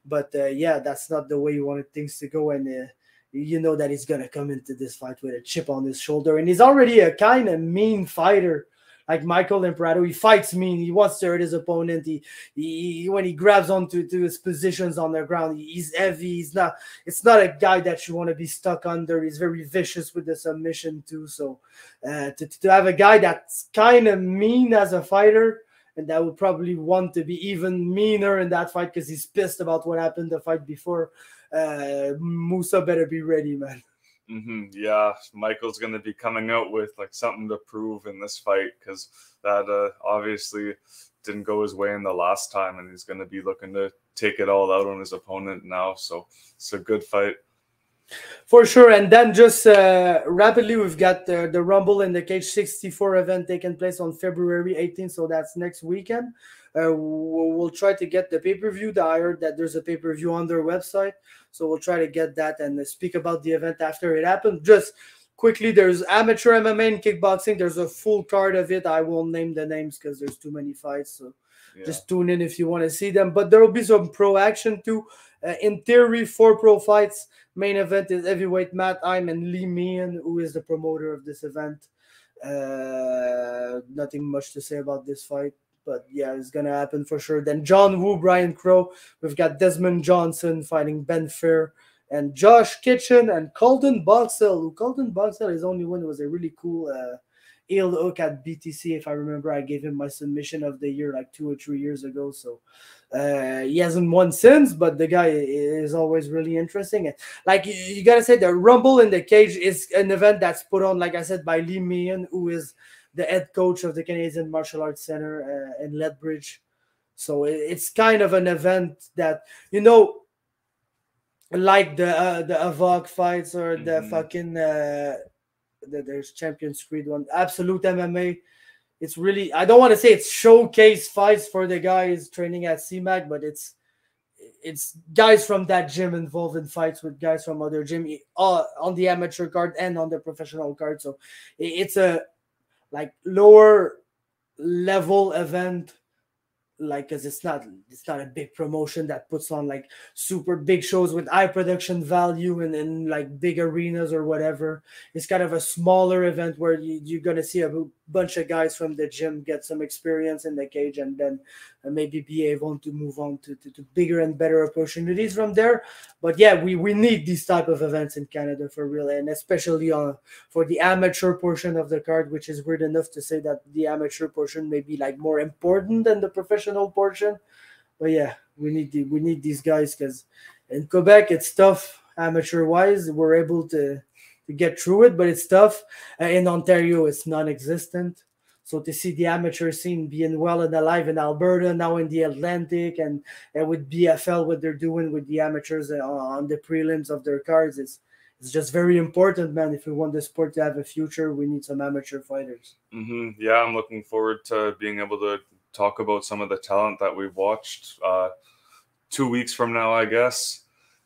But yeah, that's not the way you wanted things to go. And you know that he's going to come into this fight with a chip on his shoulder. And he's already a kind of mean fighter. Like Michael Imperato, he fights mean. He wants to hurt his opponent. He when he grabs onto his positions on the ground, he's heavy. It's not a guy that you want to be stuck under. He's very vicious with the submission too. So to have a guy that's kind of mean as a fighter, and that would probably want to be even meaner in that fight because he's pissed about what happened the fight before. Musa better be ready, man. Yeah, Michael's going to be coming out with like something to prove in this fight because that obviously didn't go his way in the last time, and he's going to be looking to take it all out on his opponent now. So it's a good fight. For sure. And then just rapidly, we've got the Rumble in the Cage 64 event taking place on February 18th. So that's next weekend. We'll try to get the pay-per-view. I heard that there's a pay-per-view on their website. So we'll try to get that and speak about the event after it happens. Just quickly, there's amateur MMA and kickboxing. There's a full card of it. I won't name the names because there's too many fights. So just tune in if you want to see them. But there will be some pro action too. In theory, 4 pro fights. Main event is heavyweight Matt Heim and Lee Meehan, who is the promoter of this event. Nothing much to say about this fight, but yeah, it's gonna happen for sure. Then John Woo, Brian Crow. We've got Desmond Johnson fighting Ben Fair and Josh Kitchen and Colton Boxell. Colton Boxell, his only win was a really cool heel hook at BTC. If I remember, I gave him my submission of the year like 2 or 3 years ago. So he hasn't won since, but the guy is always really interesting. And like you gotta say, the Rumble in the Cage is an event that's put on, like I said, by Lee Meehan, who is the head coach of the Canadian Martial Arts Center in Lethbridge. So it's kind of an event that, you know, like the Avok fights or the fucking there's Champions Creed one, Absolute MMA. It's really, I don't want to say it's showcase fights for the guys training at CMAC, but it's guys from that gym involved in fights with guys from other gym on the amateur card and on the professional card. So it's a like lower level event like, because it's not a big promotion that puts on like super big shows with high production value and in like big arenas or whatever. It's kind of a smaller event where you're gonna see a bunch of guys from the gym get some experience in the cage, and then maybe be able to move on to bigger and better opportunities from there. But yeah, we need these type of events in Canada for real, and especially for the amateur portion of the card, which is weird enough to say that the amateur portion may be like more important than the professional portion. But yeah, we need these guys, because in Quebec it's tough amateur wise. We're able to get through it, but it's tough. In Ontario, it's non-existent. So to see the amateur scene being well and alive in Alberta, now in the Atlantic, and with BFL, what they're doing with the amateurs on the prelims of their cards, it's just very important, man. If we want the sport to have a future, we need some amateur fighters. Yeah, I'm looking forward to being able to talk about some of the talent that we've watched 2 weeks from now, I guess.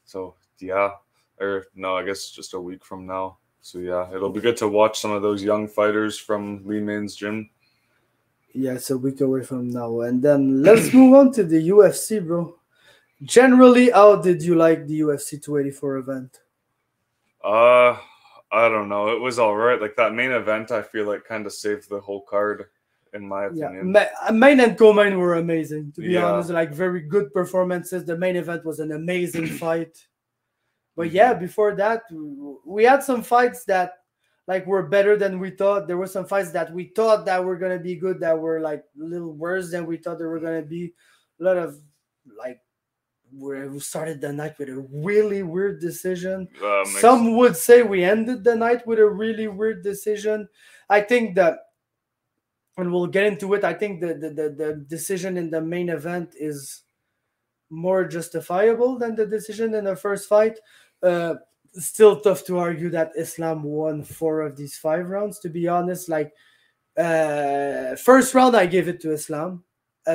So yeah, or no, I guess just a week from now. So yeah, it'll be good to watch some of those young fighters from Lee Main's gym. Yeah, it's a week away from now. And then let's move on to the UFC, bro. Generally, how did you like the UFC 284 event? I don't know. It was all right. Like that main event, I feel like kind of saved the whole card, in my opinion. Main and co-main were amazing, to be honest. Like very good performances. The main event was an amazing fight. But yeah, before that, we had some fights that like were better than we thought. There were some fights that we thought that were gonna be good that were like a little worse than we thought they were gonna be. A lot of like we started the night with a really weird decision. Some would say we ended the night with a really weird decision. I think that, and we'll get into it, I think the decision in the main event is more justifiable than the decision in the first fight. Still tough to argue that Islam won 4 of these 5 rounds, to be honest. Like first round I gave it to Islam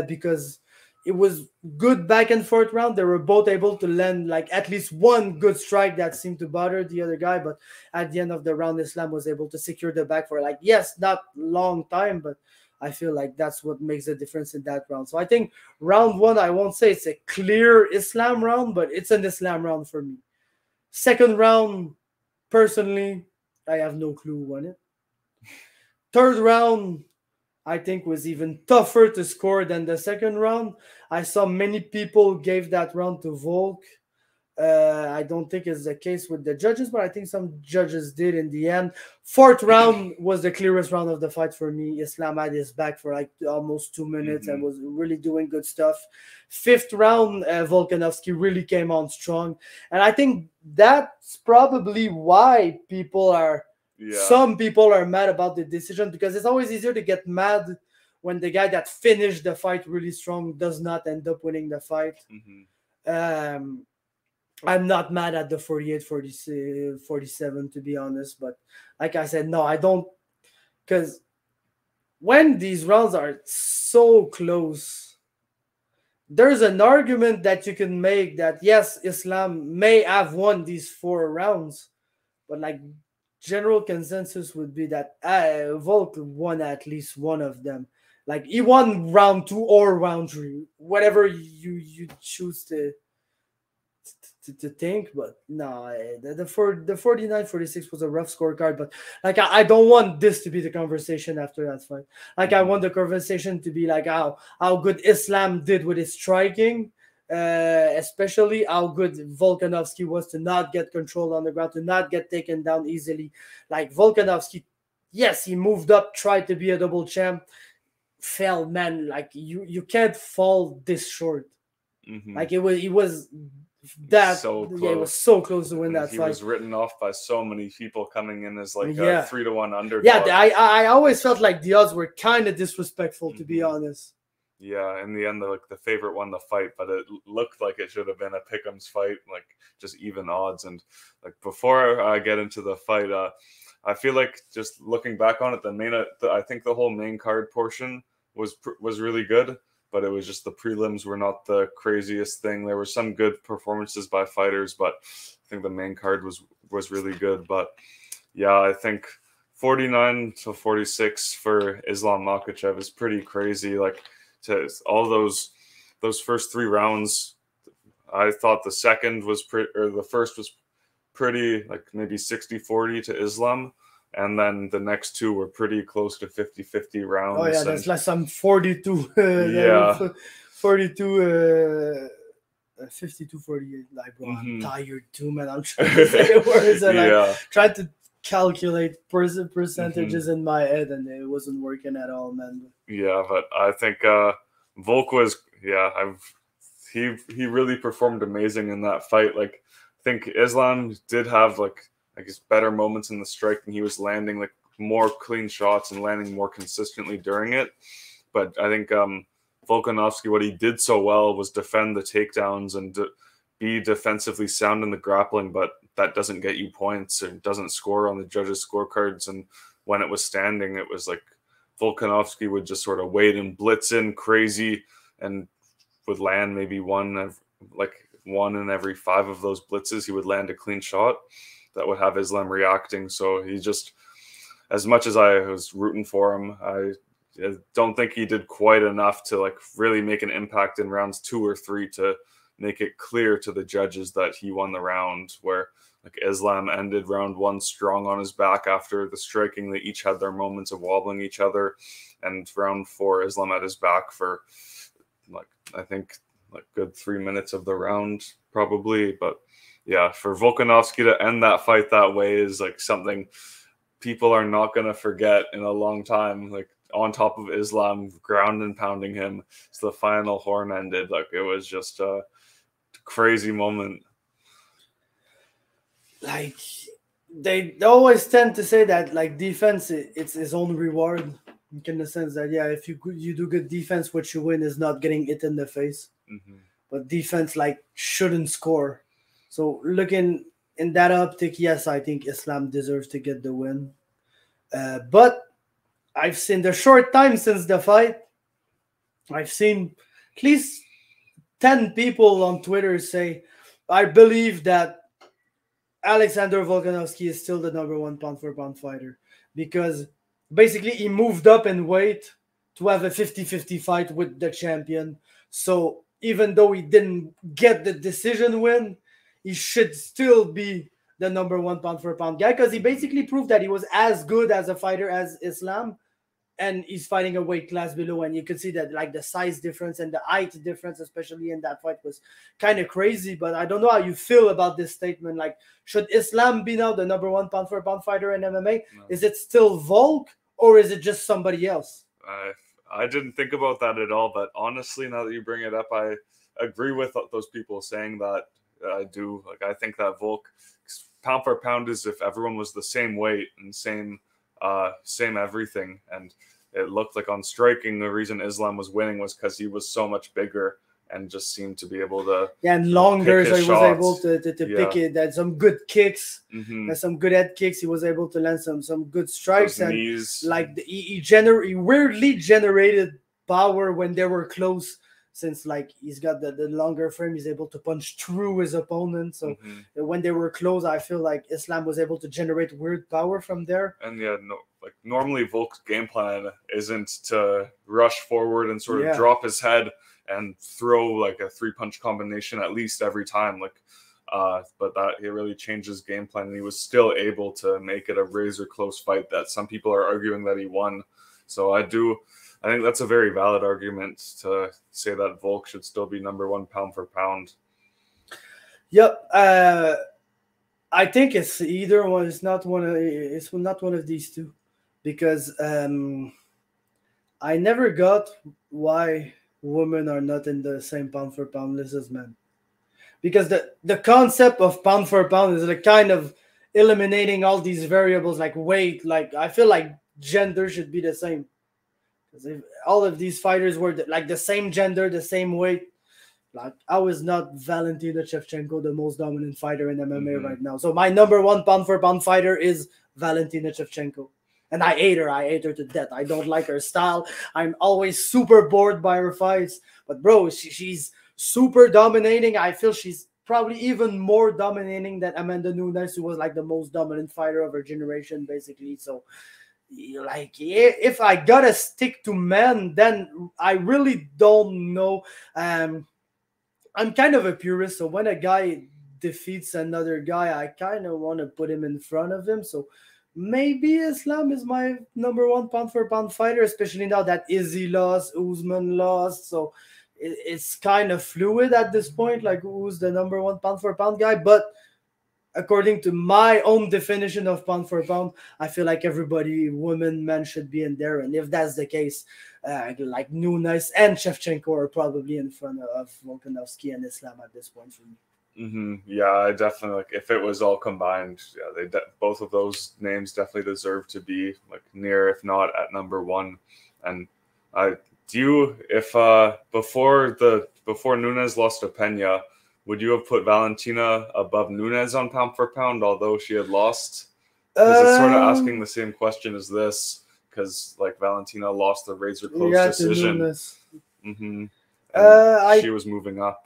because it was good back and forth round. They were both able to land like at least one good strike that seemed to bother the other guy, but at the end of the round Islam was able to secure the back for like, yes, not long time, but I feel like that's what makes the difference in that round. So I think round 1, I won't say it's a clear Islam round, but it's an Islam round for me. Second round, personally, I have no clue who won it. Third round, I think, was even tougher to score than the second round. I saw many people gave that round to Volk. I don't think it's the case with the judges, but I think some judges did in the end. Fourth round was the clearest round of the fight for me. Islam had his back for like almost 2 minutes and was really doing good stuff. Fifth round, Volkanovski really came on strong. And I think that's probably why some people are mad about the decision, because it's always easier to get mad when the guy that finished the fight really strong does not end up winning the fight. I'm not mad at the 48-47, to be honest. But like I said, no, I don't. Because when these rounds are so close, there's an argument that you can make that, yes, Islam may have won these 4 rounds. But like general consensus would be that Volk won at least one of them. Like he won round 2 or round 3, whatever you choose to think. But no, the 49-46 was a rough scorecard. But like I don't want this to be the conversation after that fight. Like I want the conversation to be like how good Islam did with his striking, especially how good Volkanovski was to not get control on the ground, to not get taken down easily. Like Volkanovski, yes, he moved up, tried to be a double champ, fell, man. Like you can't fall this short. Like it was that so close. Yeah, it was so close to win that fight. He was written off by so many people coming in as like a 3-1 underdog. Yeah, I always felt like the odds were kind of disrespectful, to be honest. Yeah, in the end, the favorite won the fight, but it looked like it should have been a pick'em's fight, like just even odds. And like before I get into the fight, I feel like just looking back on it, I think the whole main card portion was really good. But it was just the prelims were not the craziest thing. There were some good performances by fighters, but I think the main card was really good. But yeah, I think 49-46 for Islam Makhachev is pretty crazy. Like to all those first 3 rounds. I thought the second was the first was pretty like maybe 60-40 to Islam. And then the next 2 were pretty close to 50-50 rounds. Oh yeah, that's like some 42. Yeah. 42. 52-48. Like, bro, I'm tired too, man. I'm trying to say words and trying to calculate percentages in my head, and it wasn't working at all, man. Yeah, but I think Volk was he really performed amazing in that fight. Like, I think Islam did have like his better moments in the striking. He was landing like more clean shots and landing more consistently during it. But I think Volkanovski, what he did so well was defend the takedowns and be defensively sound in the grappling, but that doesn't get you points or doesn't score on the judges' scorecards. And when it was standing, it was like Volkanovski would just sort of wait and blitz in crazy and would land maybe one in every 5 of those blitzes. He would land a clean shot that would have Islam reacting. So he just, as much as I was rooting for him, I don't think he did quite enough to like really make an impact in rounds 2 or 3 to make it clear to the judges that he won the round, where like Islam ended round 1 strong on his back after the striking. They each had their moments of wobbling each other, and round 4 Islam had his back for I think good 3 minutes of the round probably. But yeah, for Volkanovski to end that fight that way is like something people are not going to forget in a long time. Like, on top of Islam ground and pounding him, so the final horn ended. Like, it was just a crazy moment. Like, they always tend to say that like defense, it's his own reward, in the sense that if you do good defense, what you win is not getting hit in the face. But defense like shouldn't score. So looking in that optic, yes, I think Islam deserves to get the win. But I've seen the short time since the fight, I've seen at least 10 people on Twitter say, I believe that Alexander Volkanovski is still the #1 pound-for-pound fighter, because basically he moved up in weight to have a 50-50 fight with the champion. So even though he didn't get the decision win, he should still be the #1 pound-for-pound guy, because he basically proved that he was as good as a fighter as Islam, and he's fighting a weight class below. And you could see that like the size difference and the height difference, especially in that fight, was kind of crazy. But I don't know how you feel about this statement. Like, should Islam be now the #1 pound-for-pound fighter in MMA? No. Is it still Volk, or is it just somebody else? I didn't think about that at all. But honestly, now that you bring it up, I agree with those people saying that. I do. Like, I think that Volk, pound for pound, is if everyone was the same weight and same everything. And it looked like on striking, the reason Islam was winning was because he was so much bigger and just seemed to be able to and longer, so he was able to pick it. That some good kicks, and some good head kicks. He was able to land some good strikes. Those and knees. Like he weirdly generated power when they were close, since like he's got the longer frame. He's able to punch through his opponent. So when they were close, I feel like Islam was able to generate weird power from there. And normally Volk's game plan isn't to rush forward and sort of drop his head and throw like a 3-punch combination at least every time. But that he really changed his game plan, and he was still able to make it a razor close fight that some people are arguing that he won. So I think that's a very valid argument to say that Volk should still be #1 pound for pound. Yep. I think it's either one. It's not one of these two, because I never got why women are not in the same pound for pound list as men. Because the concept of pound for pound is like kind of eliminating all these variables like weight. Like, I feel like gender should be the same. Because if all of these fighters were like the same gender, the same weight, like, how is not Valentina Shevchenko the most dominant fighter in MMA right now? So my #1 pound for pound fighter is Valentina Shevchenko. And I hate her. I hate her to death. I don't like her style. I'm always super bored by her fights. But bro, she's super dominating. I feel she's probably even more dominating than Amanda Nunes, who was like the most dominant fighter of her generation, basically. So like if I gotta stick to men, then I really don't know. I'm kind of a purist, so when a guy defeats another guy, I kind of want to put him in front of him. So maybe Islam is my number one pound for pound fighter, especially now that Izzy lost, Usman lost. So it's kind of fluid at this point, like who's the number one pound for pound guy. But according to my own definition of pound for pound, I feel like everybody, women, men, should be in there. And if that's the case, like Nunes and Shevchenko are probably in front of Volkanovski and Islam at this point for me. Yeah, I definitely, like, if it was all combined, yeah, both of those names definitely deserve to be like near, if not at number one. And before Nunes lost to Pena, would you have put Valentina above Nunes on pound for pound, although she had lost? Because it's sort of asking the same question as this, because like Valentina lost the razor close decision. She was moving up.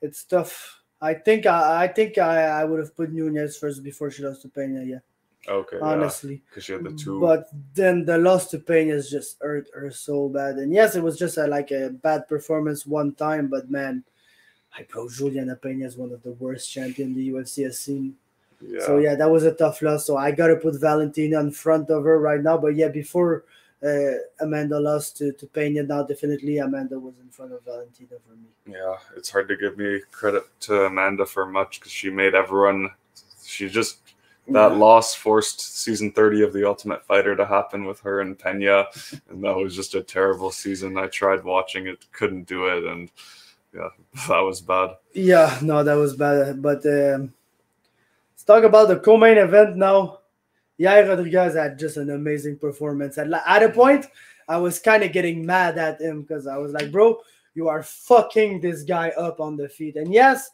It's tough. I think I would have put Nunes first before she lost to Pena. Yeah. Okay. Honestly, because she had the two. But then the loss to Pena just hurt her so bad. And yes, it was just a bad performance one time. But man, Juliana Pena is one of the worst champions the UFC has seen. Yeah. So yeah, that was a tough loss. So I gotta put Valentina in front of her right now. But yeah, before Amanda lost to Pena, now definitely Amanda was in front of Valentina for me. Yeah, it's hard to give me credit to Amanda for much because she made everyone. That loss forced season 30 of The Ultimate Fighter to happen with her and Pena, and that was just a terrible season. I tried watching it, couldn't do it, and yeah, that was bad. Yeah, no, that was bad. But let's talk about the co-main event now. Yair Rodriguez had just an amazing performance. At a point, I was kind of getting mad at him because I was like, bro, you are fucking this guy up on the feet. And yes,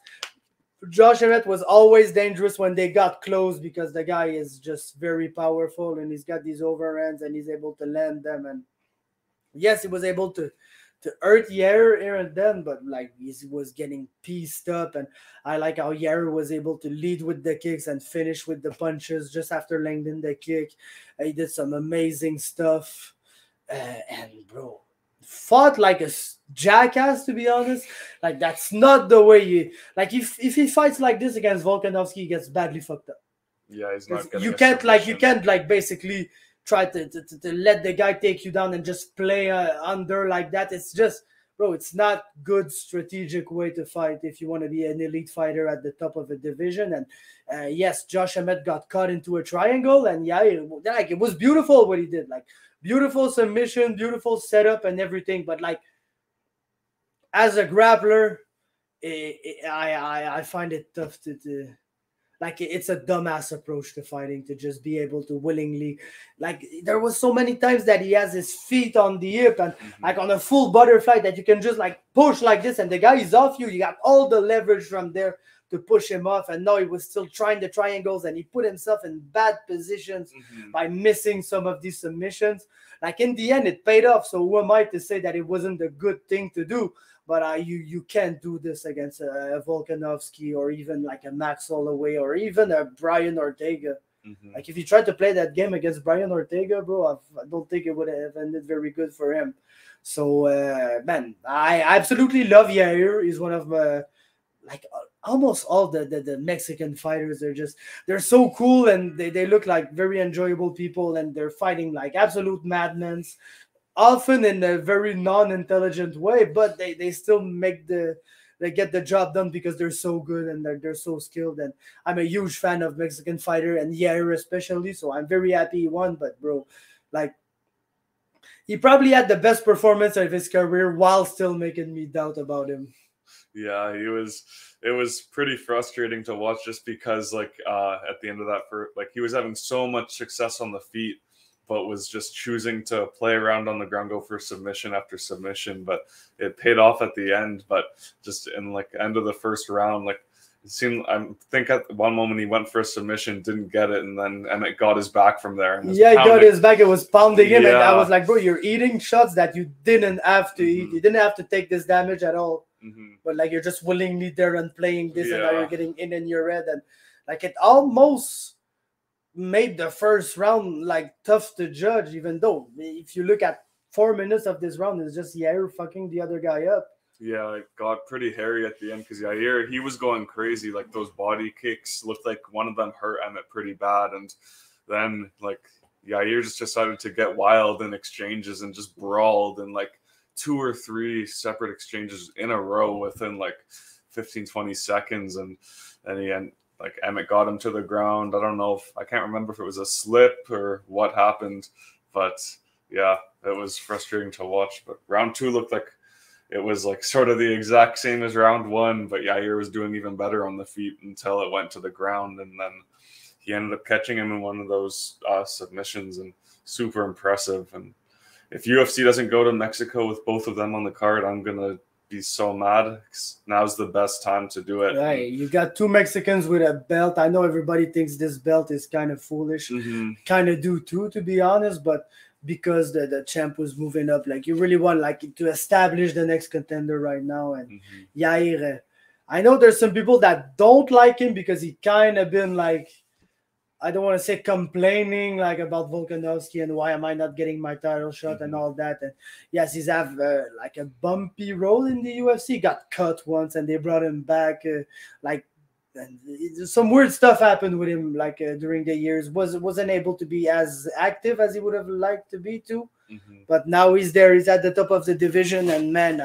Josh Emmett was always dangerous when they got close because the guy is just very powerful and he's got these overhands and he's able to land them. And yes, he was able to hurt Yair here and then, but like he was getting pieced up. And I like how Yair was able to lead with the kicks and finish with the punches just after landing the kick. He did some amazing stuff. And bro, fought like a jackass, to be honest. Like that's not the way you like. If he fights like this against Volkanovski, he gets badly fucked up. Yeah, he's not getting you can't basically try to let the guy take you down and just play under like that. It's just, bro, it's not good strategic way to fight if you want to be an elite fighter at the top of a division. And yes, Josh Emmett got caught into a triangle, and yeah, it was beautiful what he did. Like beautiful submission, beautiful setup, and everything. But like as a grappler, I find it tough to like it's a dumbass approach to fighting to just be able to willingly, like there was so many times that he has his feet on the hip and like on a full butterfly that you can just like push like this and the guy is off you. You got all the leverage from there to push him off, and now he was still trying the triangles and he put himself in bad positions by missing some of these submissions. Like in the end, it paid off. So who am I to say that it wasn't a good thing to do? But you can't do this against a Volkanovski or even like a Max Holloway or even a Brian Ortega. Like if you tried to play that game against Brian Ortega, bro, I don't think it would have ended very good for him. So, man, I absolutely love Yair. He's one of like almost all the Mexican fighters. They're so cool and they look like very enjoyable people and they're fighting like absolute madmen. Often in a very non-intelligent way, but they still they get the job done because they're so good and they're so skilled. And I'm a huge fan of Mexican fighter and Yair especially, so I'm very happy he won. But bro, like he probably had the best performance of his career while still making me doubt about him. Yeah, it was pretty frustrating to watch just because like at the end of that, he was having so much success on the feet, but was just choosing to play around on the ground, go for submission after submission. But it paid off at the end. But just in like end of the first round, like it seemed, I think at one moment he went for a submission, didn't get it, and then Emmett got his back from there. And he got his back. It was pounding him, and I was like, bro, you're eating shots that you didn't have to eat. You didn't have to take this damage at all. But like you're just willingly there and playing this, and now you're getting in your head, and like it almost made the first round like tough to judge, even though if you look at 4 minutes of this round, it's just Yair fucking the other guy up. Yeah, it got pretty hairy at the end because Yair, he was going crazy. Like those body kicks looked like one of them hurt Emmett pretty bad. And then like Yair just decided to get wild in exchanges and just brawled in like 2 or 3 separate exchanges in a row within like 15, 20 seconds. And then like Emmett got him to the ground. I can't remember if it was a slip or what happened, but yeah, it was frustrating to watch. But round 2 looked like it was like sort of the exact same as round 1, but Yair was doing even better on the feet until it went to the ground. And then he ended up catching him in one of those submissions, and super impressive. And if UFC doesn't go to Mexico with both of them on the card, I'm going to be so mad. Now's the best time to do it. Right, you got 2 Mexicans with a belt. I know everybody thinks this belt is kind of foolish. Kind of do too, to be honest, but because the champ was moving up, like you really want like to establish the next contender right now. And Yair, I know there's some people that don't like him because he kind of been like, I don't want to say complaining like about Volkanovski and why am I not getting my title shot and all that. And yes, he's have like a bumpy road in the UFC. Got cut once and they brought him back. And some weird stuff happened with him like during the years. Wasn't able to be as active as he would have liked to be too. But now he's there. He's at the top of the division, and man,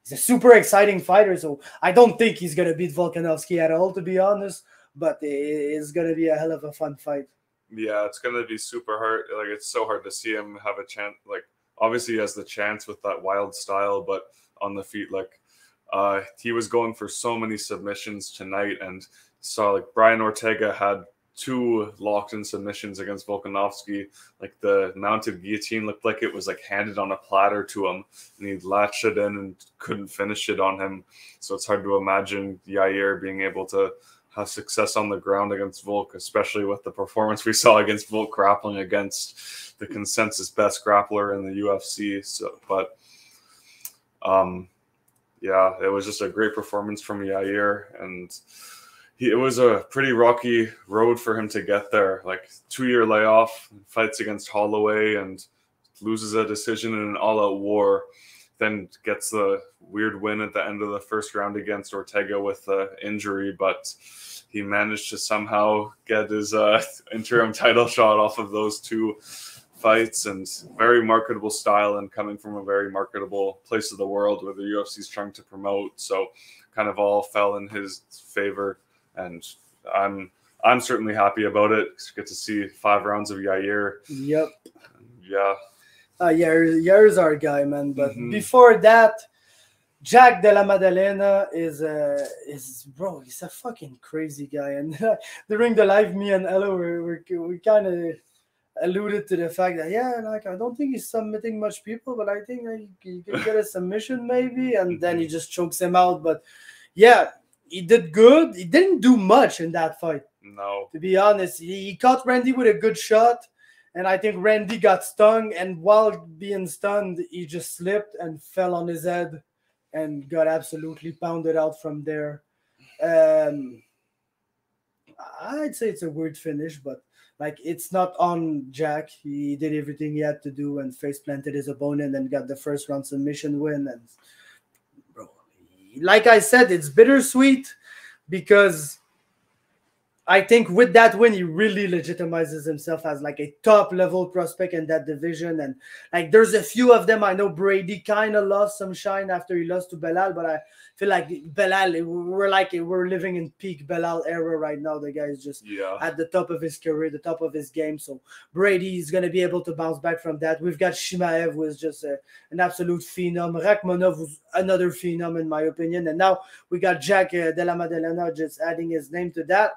he's a super exciting fighter. So I don't think he's gonna beat Volkanovski at all, to be honest. But it's gonna be a hell of a fun fight. Yeah, it's gonna be super hard. Like it's so hard to see him have a chance. Like obviously he has the chance with that wild style, but on the feet, like he was going for so many submissions tonight, and saw like Brian Ortega had 2 locked-in submissions against Volkanovski. Like the mounted guillotine looked like it was like handed on a platter to him, and he latched it in and couldn't finish it on him. So it's hard to imagine Yair being able to have success on the ground against Volk, especially with the performance we saw against Volk grappling against the consensus best grappler in the UFC. So, but yeah, it was just a great performance from Yair, and it was a pretty rocky road for him to get there. Like 2-year layoff, fights against Holloway, and loses a decision in an all-out war. Then gets the weird win at the end of the first round against Ortega with the injury, but he managed to somehow get his interim title shot off of those 2 fights, and very marketable style, and coming from a very marketable place of the world where the UFC is trying to promote. So kind of all fell in his favor, and I'm certainly happy about it. Get to see 5 rounds of Yair. Yep. Yeah. Yair's our guy, man. But before that, Jack Della Maddalena is bro. He's a fucking crazy guy. And during the live, me and Ella we kind of alluded to the fact that like I don't think he's submitting much people, but I think he could get a submission maybe, and then he just chokes him out. But yeah, he did good. He didn't do much in that fight. No, to be honest, he caught Randy with a good shot, and I think Randy got stung, and while being stunned, he just slipped and fell on his head and got absolutely pounded out from there. I'd say it's a weird finish, but like it's not on Jack. He did everything he had to do and face planted his opponent and got the first round submission win. And bro, like I said, it's bittersweet because I think with that win, he really legitimizes himself as like a top level prospect in that division. And like there's a few of them. I know Brady kind of lost some shine after he lost to Belal, but I feel like Belal, we're living in peak Belal era right now. The guy is just at the top of his career, the top of his game. So Brady is going to be able to bounce back from that. We've got Shimaev, who is just an absolute phenom. Rakhmonov was another phenom in my opinion. And now we got Jack Della Maddalena just adding his name to that.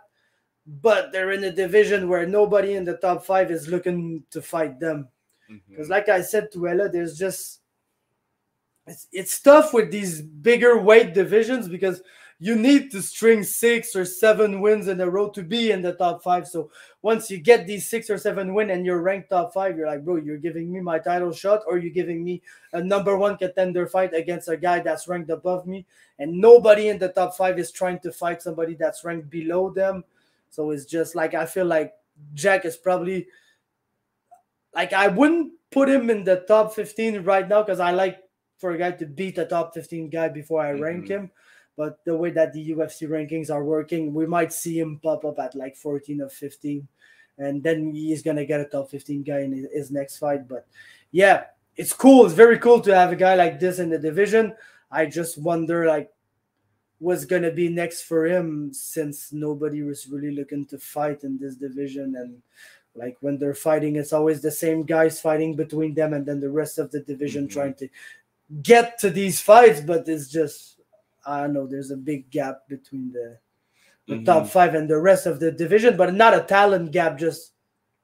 But they're in a division where nobody in the top 5 is looking to fight them. Because like I said to Ella, there's just it's tough with these bigger weight divisions because you need to string 6 or 7 wins in a row to be in the top 5. So once you get these 6 or 7 wins and you're ranked top 5, you're like, bro, you're giving me my title shot, or you're giving me a number 1 contender fight against a guy that's ranked above me. And nobody in the top 5 is trying to fight somebody that's ranked below them. So it's just like I feel like Jack is probably like, I wouldn't put him in the top 15 right now because I like for a guy to beat a top 15 guy before I rank him. But the way that the UFC rankings are working, we might see him pop up at like 14 or 15. And then he's going to get a top 15 guy in his next fight. But yeah, it's cool. It's very cool to have a guy like this in the division. I just wonder, like, what's going to be next for him, since nobody was really looking to fight in this division. And like when they're fighting, it's always the same guys fighting between them, and then the rest of the division trying to get to these fights. But it's just, I don't know, there's a big gap between the top 5 and the rest of the division, but not a talent gap, just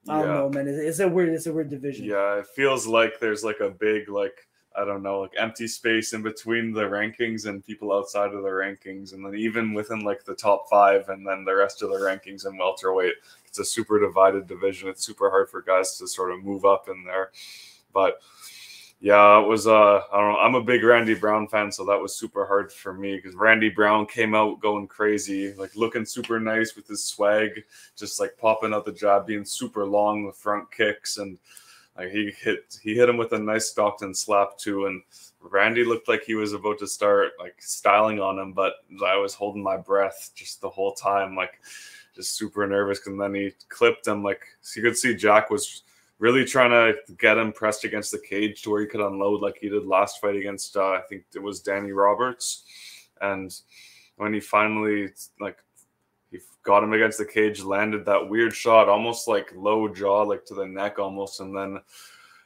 I don't know, man. It's a weird division. Yeah, it feels like there's like a big, like, I don't know, like empty space in between the rankings and people outside of the rankings. And then even within like the top 5 and then the rest of the rankings in welterweight, it's a super divided division. It's super hard for guys to sort of move up in there. But yeah, it was, I don't know, I'm a big Randy Brown fan, so that was super hard for me because Randy Brown came out going crazy, like looking super nice with his swag, just like popping out the jab, being super long with front kicks, and like he hit him with a nice Stockton slap too, and Randy looked like he was about to start like styling on him, but I was holding my breath just the whole time, like just super nervous. And then he clipped him, like so you could see Jack was really trying to get him pressed against the cage to where he could unload like he did last fight against I think it was Danny Roberts. And when he finally he got him against the cage, landed that weird shot, almost like low jaw, like to the neck almost. And then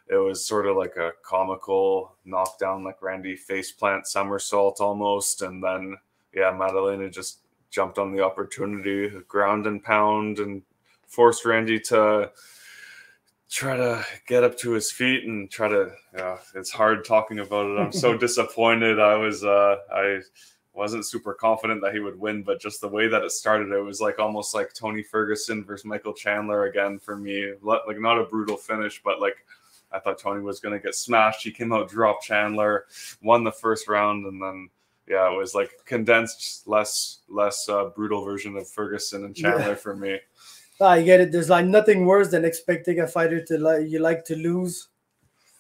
it was sort of like a comical knockdown, like Randy faceplant somersault almost. And then, yeah, Madalena just jumped on the opportunity, ground and pound, and forced Randy to try to get up to his feet and try to, it's hard talking about it. I'm so disappointed. I wasn't super confident that he would win, but just the way that it started, it was like almost like Tony Ferguson versus Michael Chandler again for me. Like not a brutal finish, but like I thought Tony was going to get smashed. He came out, dropped Chandler, won the first round, and then yeah, it was like condensed, less brutal version of Ferguson and Chandler for me. I get it. There's like nothing worse than expecting a fighter to to lose.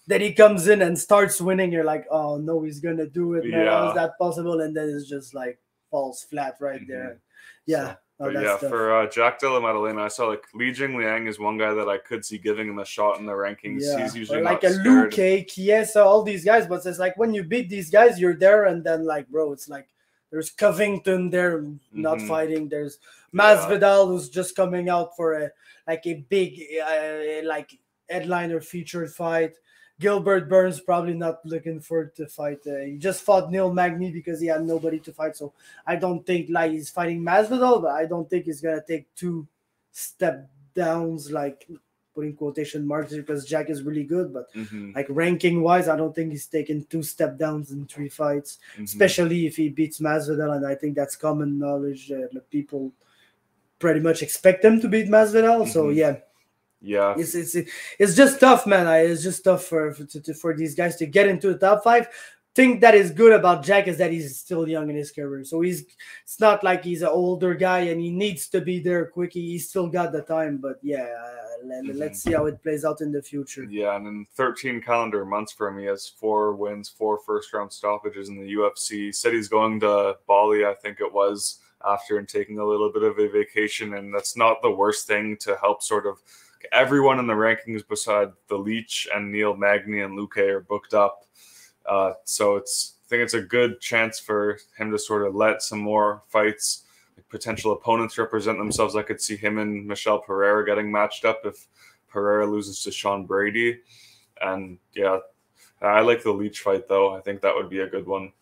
Then he comes in and starts winning. You're like, oh no, he's gonna do it, man. How is that possible? And then it's just like falls flat right there. Yeah. So, for Jack Della Maddalena, I saw like Li Jingliang is one guy that I could see giving him a shot in the rankings. Yeah. He's usually like not a Luke, Chiesa, all these guys. But it's like when you beat these guys, you're there, and then like, bro, it's like there's Covington there not fighting. There's Masvidal who's just coming out for a big like headliner featured fight. Gilbert Burns probably not looking forward to fight. He just fought Neil Magny because he had nobody to fight. So I don't think like he's fighting Masvidal, but I don't think he's gonna take 2 step downs, like putting quotation marks, because Jack is really good. But like ranking wise, I don't think he's taking 2 step downs in 3 fights, especially if he beats Masvidal. And I think that's common knowledge. People pretty much expect him to beat Masvidal. So yeah. Yeah, it's just tough, man. It's just tough for these guys to get into the top 5. Thing that is good about Jack is that he's still young in his career, so it's not like he's an older guy and he needs to be there quickly. He's still got the time, but yeah, let's see how it plays out in the future. Yeah, and in 13 calendar months for him, he has 4 wins, 4 first-round stoppages in the UFC. He said he's going to Bali, I think it was, after and taking a little bit of a vacation, and that's not the worst thing to help sort of. Everyone in the rankings beside the Leech and Neil Magny and Luque are booked up. So I think it's a good chance for him to sort of let some more fights, like potential opponents represent themselves. I could see him and Michelle Pereira getting matched up if Pereira loses to Sean Brady. And yeah, I like the Leech fight though. I think that would be a good one.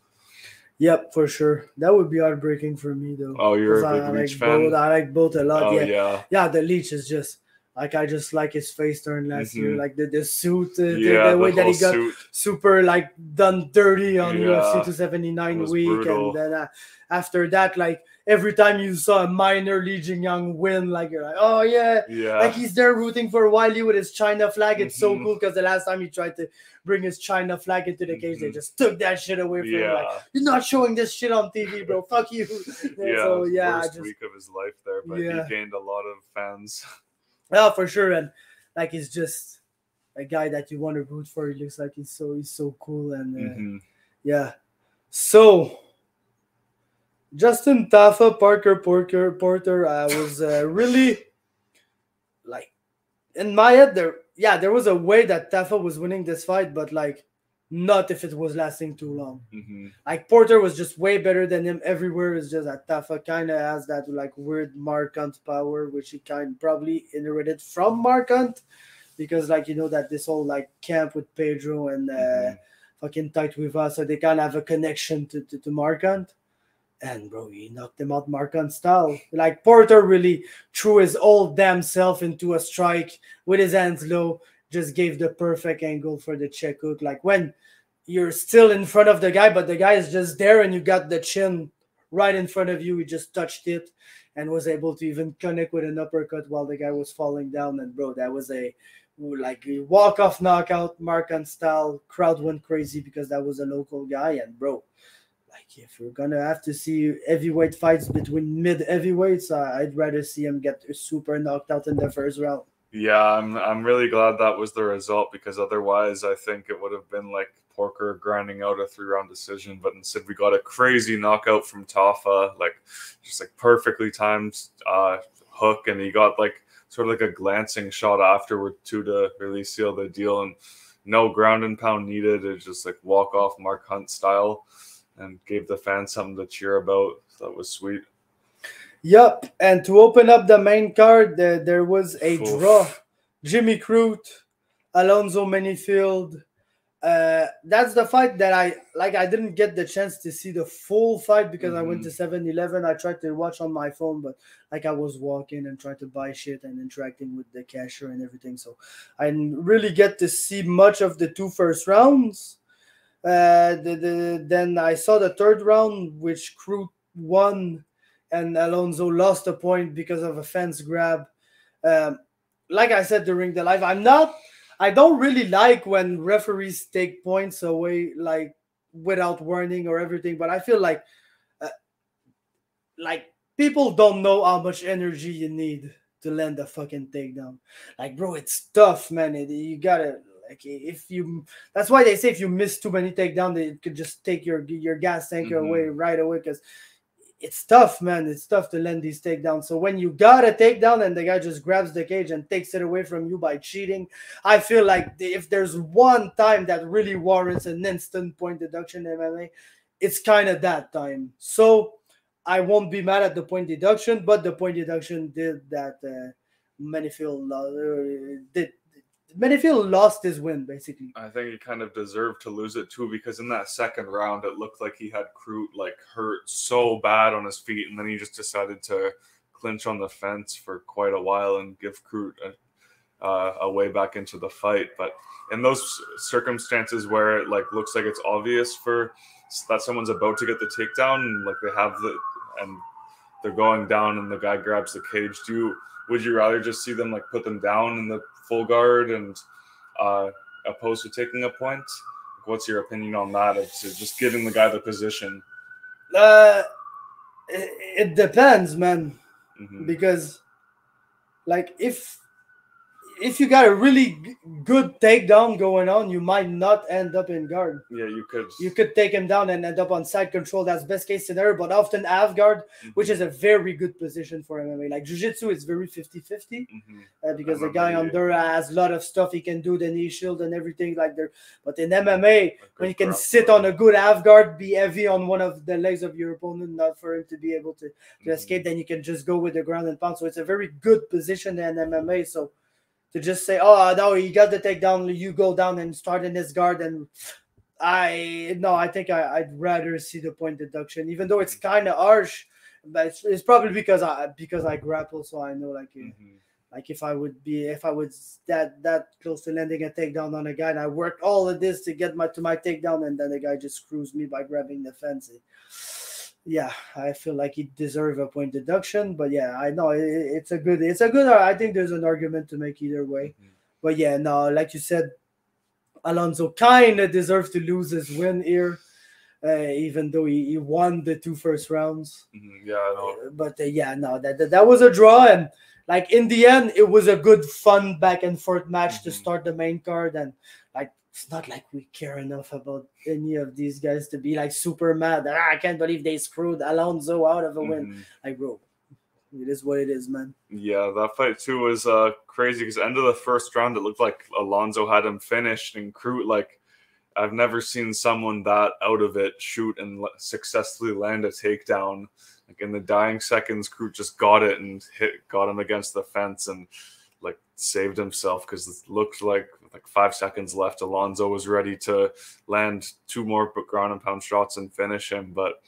Yep, for sure. That would be heartbreaking for me though. Oh, you're a big Leech fan? I like both a lot. Oh, yeah. The Leech is just. Like I just like his face turn last year, like the suit, the way that he got super like done dirty on UFC 279 week, brutal. And then after that, like every time you saw a minor Li Jingliang win, like you're like, oh yeah, like he's there rooting for Wiley with his China flag. It's so cool because the last time he tried to bring his China flag into the cage, they just took that shit away from him. Like, you're not showing this shit on TV, bro. Fuck you. Worst week of his life there, but he gained a lot of fans. Yeah, for sure. And like he's just a guy that you want to root for. He looks like he's so cool. And yeah. So Justin Tafa, Porter. I was really like in my head there. Yeah, there was a way that Tafa was winning this fight, but like not if it was lasting too long. Like Porter was just way better than him everywhere. It's just that Tafa kind of has that like weird Mark Hunt power, which he kind probably inherited from Mark Hunt, because like you know that this whole like camp with Pedro and fucking tight with us, so they kind of have a connection to Mark Hunt. And bro, he knocked him out Mark Hunt style. Like Porter really threw his whole damn self into a strike with his hands low, just gave the perfect angle for the check hook. Like when you're still in front of the guy, but the guy is just there and you got the chin right in front of you. He just touched it and was able to even connect with an uppercut while the guy was falling down. And bro, that was a walk-off knockout, Mark Hunt style. Crowd went crazy because that was a local guy. And bro, like if we're gonna have to see heavyweight fights between mid heavyweights, I'd rather see him get super knocked out in the first round. Yeah, I'm really glad that was the result, because otherwise I think it would have been like Porker grinding out a 3-round decision. But instead we got a crazy knockout from Tafa, like just like perfectly timed hook, and he got like sort of like a glancing shot afterward too to really seal the deal, and no ground and pound needed. It's just like walk off Mark Hunt style, and gave the fans something to cheer about. That was sweet. Yep, and to open up the main card, there was a draw. Jimmy Crute, Alonzo Menifield. That's the fight that I didn't get the chance to see the full fight because I went to 7-Eleven. I tried to watch on my phone, but like I was walking and trying to buy shit and interacting with the cashier and everything. So I didn't really get to see much of the two first rounds. Then I saw the third round, which Crute won and Alonzo lost a point because of a fence grab. Like I said during the live, I don't really like when referees take points away, like without warning or everything. But I feel like people don't know how much energy you need to land a fucking takedown. Like, bro, it's tough, man. You gotta like that's why they say if you miss too many takedowns, it could just take your gas tanker away right away, because it's tough, man. It's tough to land these takedowns. So when you got a takedown and the guy just grabs the cage and takes it away from you by cheating, I feel like if there's one time that really warrants an instant point deduction in MMA, it's kind of that time. So I won't be mad at the point deduction, but the point deduction did that Menifield lost his win, basically. I think he kind of deserved to lose it too, because in that second round, it looked like he had Crute like hurt so bad on his feet, and then he just decided to clinch on the fence for quite a while and give Crute a way back into the fight. But in those circumstances where it like looks like it's obvious that someone's about to get the takedown, and like and they're going down, and the guy grabs the cage, would you rather just see them like put them down in the full guard and opposed to taking a point? What's your opinion on that, of just giving the guy the position? It depends, man. Because like if you got a really good takedown going on, you might not end up in guard. Yeah, you could take him down and end up on side control. That's best case scenario, but often half guard, which is a very good position for MMA. Like jiu-jitsu is very 50-50 because the guy under has a lot of stuff he can do, the knee shield and everything like there. But in MMA, when you can sit on a good half guard, be heavy on one of the legs of your opponent, not for him to be able to escape, then you can just go with the ground and pound. So it's a very good position in MMA. So to just say, oh, no, you got the takedown, you go down and start in this guard. And I think I'd rather see the point deduction, even though it's kind of harsh. But it's probably because I grapple, so I know like if I was that close to landing a takedown on a guy, and I worked all of this to get to my takedown, and then the guy just screws me by grabbing the fence. Yeah, I feel like he deserves a point deduction, but yeah, I know it's a good. I think there's an argument to make either way, but yeah, no, like you said, Alonzo kind of deserves to lose his win here, even though he won the two first rounds. Yeah, I know. But yeah, no, that was a draw, and like in the end, it was a good, fun back and forth match to start the main card, and like it's not like we care enough about any of these guys to be like super mad that I can't believe they screwed Alonso out of a win. Like, bro, it is what it is, man. Yeah, that fight too was crazy because end of the first round, it looked like Alonso had him finished, and Crute, like, I've never seen someone that out of it shoot and successfully land a takedown. Like in the dying seconds, Crute just got it and got him against the fence and like saved himself because it looked like 5 seconds left. Alonso was ready to land 2 more ground and pound shots and finish him, but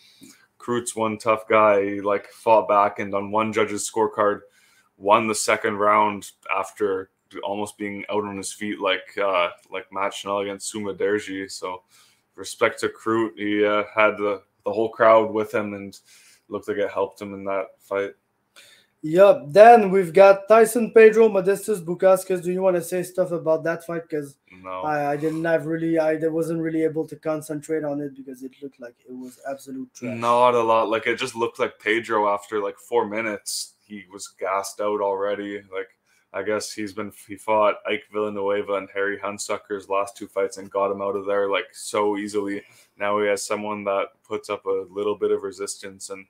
Crute's one tough guy. He like fought back and on one judge's scorecard won the second round after almost being out on his feet like Matt Schnell against Suma Derji. So respect to Crute. He had the whole crowd with him and looked like it helped him in that fight. Yep. Then we've got Tyson Pedro, Modestus Bukauskas. Do you want to say stuff about that fight? Because no, I wasn't really able to concentrate on it because it looked like it was absolute trash. Not a lot. Like it just looked like Pedro after like 4 minutes, he was gassed out already. Like I guess he fought Ike Villanueva and Harry Hunsucker's last 2 fights and got him out of there like so easily. Now he has someone that puts up a little bit of resistance, and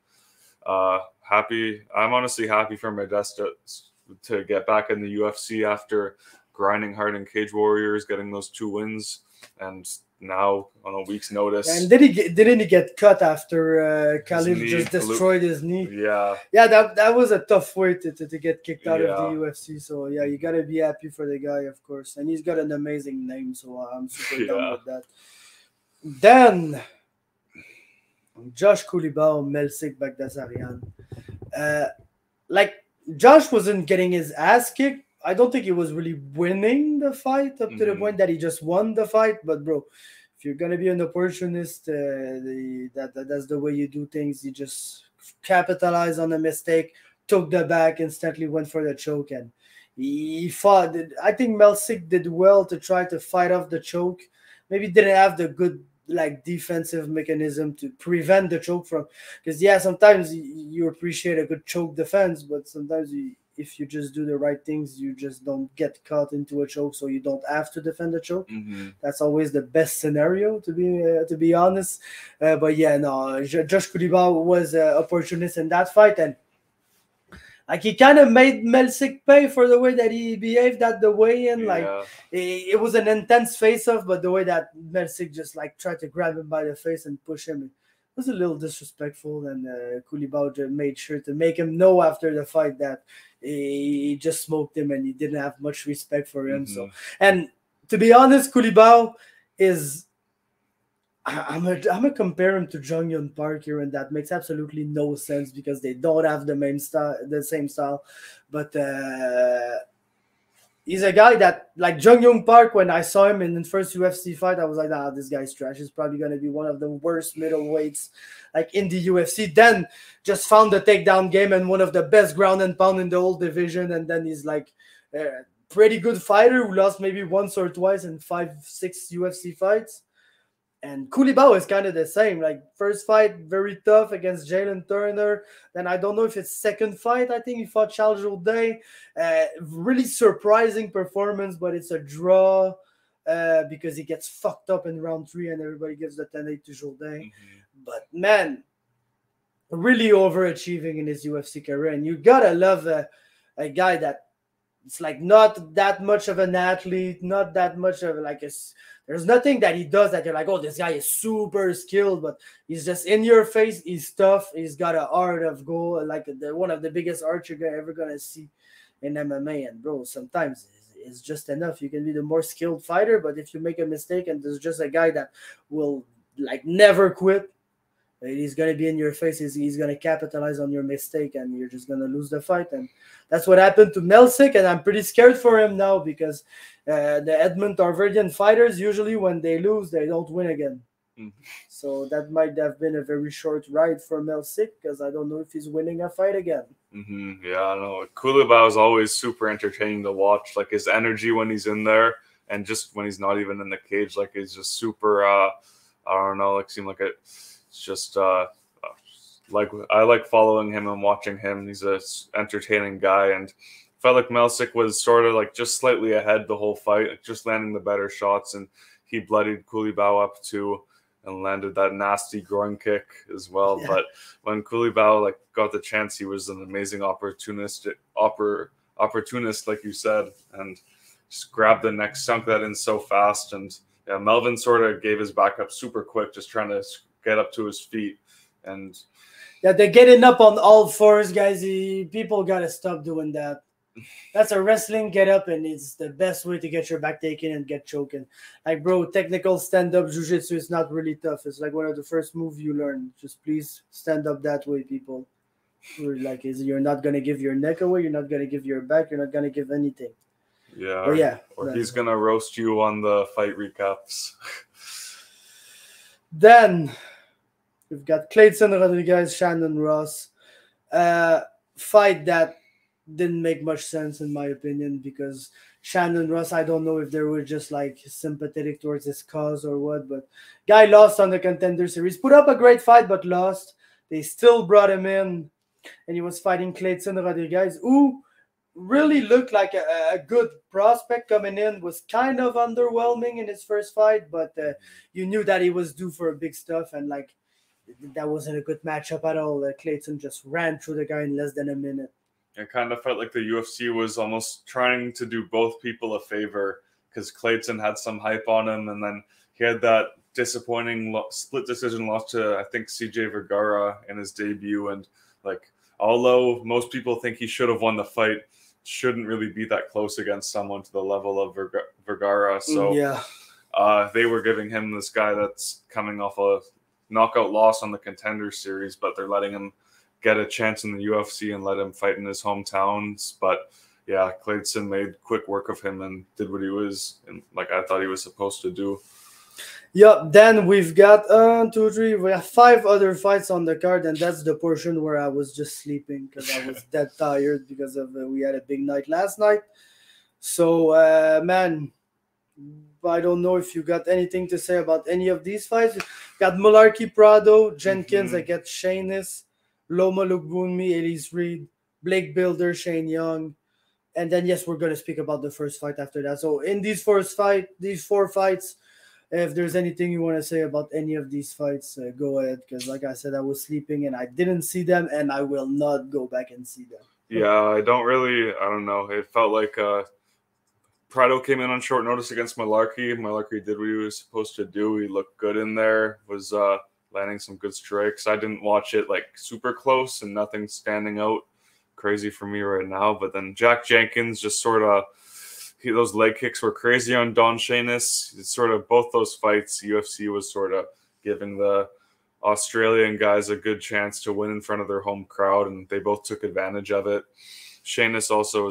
I'm honestly happy for Modesta to get back in the UFC after grinding hard in Cage Warriors, getting those 2 wins, and now on a week's notice. And didn't he get cut after Khalil just destroyed his knee? Yeah. Yeah, that was a tough way to get kicked out of the UFC. So yeah, you gotta be happy for the guy, of course. And he's got an amazing name, so I'm super down with that. Then Josh Koulibaly, Melsik Bagdasaryan. Like Josh wasn't getting his ass kicked. I don't think he was really winning the fight up to the point that he just won the fight. But bro, if you're gonna be an opportunist, that's the way you do things. You just capitalize on a mistake, took the back, instantly went for the choke, and he fought. I think Melsik did well to try to fight off the choke. Maybe didn't have the good like defensive mechanism to prevent the choke from, because sometimes you appreciate a good choke defense, but sometimes if you just do the right things, you just don't get caught into a choke, so you don't have to defend the choke. That's always the best scenario, to be honest. But yeah, no, Josh Koulibaly was an opportunist in that fight, and like he kind of made Melsik pay for the way that he behaved at the weigh-in. Like it was an intense face-off, but the way that Melsik just like tried to grab him by the face and push him, it was a little disrespectful. And Koulibaly made sure to make him know after the fight that he just smoked him and he didn't have much respect for him. So, and to be honest, Koulibaly is. I'm gonna compare him to Jung Yun Park here, and that makes absolutely no sense because they don't have the same style. But he's a guy that, like Jung Yun Park, when I saw him in the first UFC fight, I was like, this guy's trash. He's probably gonna be one of the worst middleweights like in the UFC. Then just found the takedown game and one of the best ground and pound in the whole division, and then he's like a pretty good fighter who lost maybe once or twice in 5-6 UFC fights. And Koulibaly is kind of the same. Like first fight, very tough against Jalen Turner. Then I don't know if it's second fight. I think he fought Charles Jourdain. Really surprising performance, but it's a draw because he gets fucked up in round 3 and everybody gives the 10-8 to Jourdain. But man, really overachieving in his UFC career. And you gotta love a guy that it's like not that much of an athlete, not that much of like a. There's nothing that he does that you're like, oh, this guy is super skilled, but he's just in your face. He's tough. He's got an art of goal, like one of the biggest arts you're ever going to see in MMA. And, bro, sometimes it's just enough. You can be the more skilled fighter, but if you make a mistake and there's just a guy that will, like, never quit, he's going to be in your face. He's going to capitalize on your mistake, and you're just going to lose the fight. And that's what happened to Melsik, and I'm pretty scared for him now because the Edmund Tarverdian fighters, usually when they lose, they don't win again. So that might have been a very short ride for Melsik because I don't know if he's winning a fight again. Yeah, I know. Koulibaly is always super entertaining to watch. Like his energy when he's in there and just when he's not even in the cage, like he's just super, I don't know, like seem like it's just I like following him and watching him. He's a entertaining guy, and felt like Melsick was sort of like just slightly ahead the whole fight, like just landing the better shots, and he bloodied Kulibao up too and landed that nasty groin kick as well. Yeah. But when Kulibao like got the chance, he was an amazing opportunist, like you said, and just grabbed the neck, sunk that in so fast, and yeah, Melvin sort of gave his back up super quick, just trying to get up to his feet. And yeah, they're getting up on all fours, guys. People gotta stop doing that. That's a wrestling get up, and it's the best way to get your back taken and get choking. Like, bro, technical stand up jiu-jitsu is not really tough. It's like one of the first moves you learn. Just please stand up that way, people. Like, you're not gonna give your neck away. You're not gonna give your back. You're not gonna give anything. Yeah, but yeah, or he's gonna roast you on the fight recaps. Then we've got Clayton Rodriguez, Shannon Ross. Fight that didn't make much sense in my opinion, because Shannon Ross, I don't know if they were just like sympathetic towards his cause or what, but guy lost on the Contender Series. Put up a great fight, but lost. They still brought him in, and he was fighting Clayton Rodriguez, who really looked like a good prospect coming in. Was kind of underwhelming in his first fight, but you knew that he was due for big stuff, and like that wasn't a good matchup at all. Clayton just ran through the guy in less than a minute. It kind of felt like the UFC was almost trying to do both people a favor, because Clayton had some hype on him, and then he had that disappointing split decision loss to, I think, CJ Vergara in his debut. And like, although most people think he should have won the fight, shouldn't really be that close against someone to the level of Vergara. So yeah, they were giving him this guy that's coming off a knockout loss on the Contender Series, but they're letting him get a chance in the UFC and let him fight in his hometowns. But yeah, Clayton made quick work of him and did what he was, and like I thought he was supposed to do. Yeah, then we've got 1, 2, 3. We have 5 other fights on the card, and that's the portion where I was just sleeping because I was dead tired because of we had a big night last night. So, man, I don't know if you got anything to say about any of these fights. Got Malarkey Prado, Jenkins against Shaynis, Loma Lukbunmi, Elise Reed, Blake Builder, Shane Young. And then, yes, we're going to speak about the first fight after that. So in these 4 fights, if there's anything you want to say about any of these fights, go ahead. Because like I said, I was sleeping and I didn't see them, and I will not go back and see them. Yeah, I don't know. It felt like Prado came in on short notice against Malarkey. Malarkey did what he was supposed to do. He looked good in there, was landing some good strikes. I didn't watch it like super close, and nothing standing out crazy for me right now. But then Jack Jenkins just sort of, those leg kicks were crazy on Don Shaynis. It's sort of both those fights, UFC was sort of giving the Australian guys a good chance to win in front of their home crowd, and they both took advantage of it. Shaynis also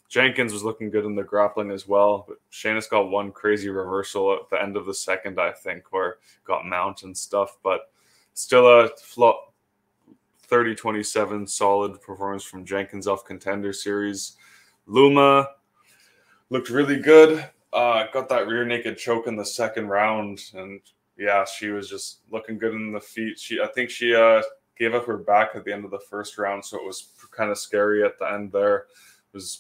Jenkins was looking good in the grappling as well, but Shaynis got one crazy reversal at the end of the second, I think, where got mount and stuff, but still a 30-27 solid performance from Jenkins off Contender Series. Luma looked really good. Got that rear naked choke in the second round, and yeah, she was just looking good in the feet. I think she gave up her back at the end of the first round, so it was kind of scary at the end there.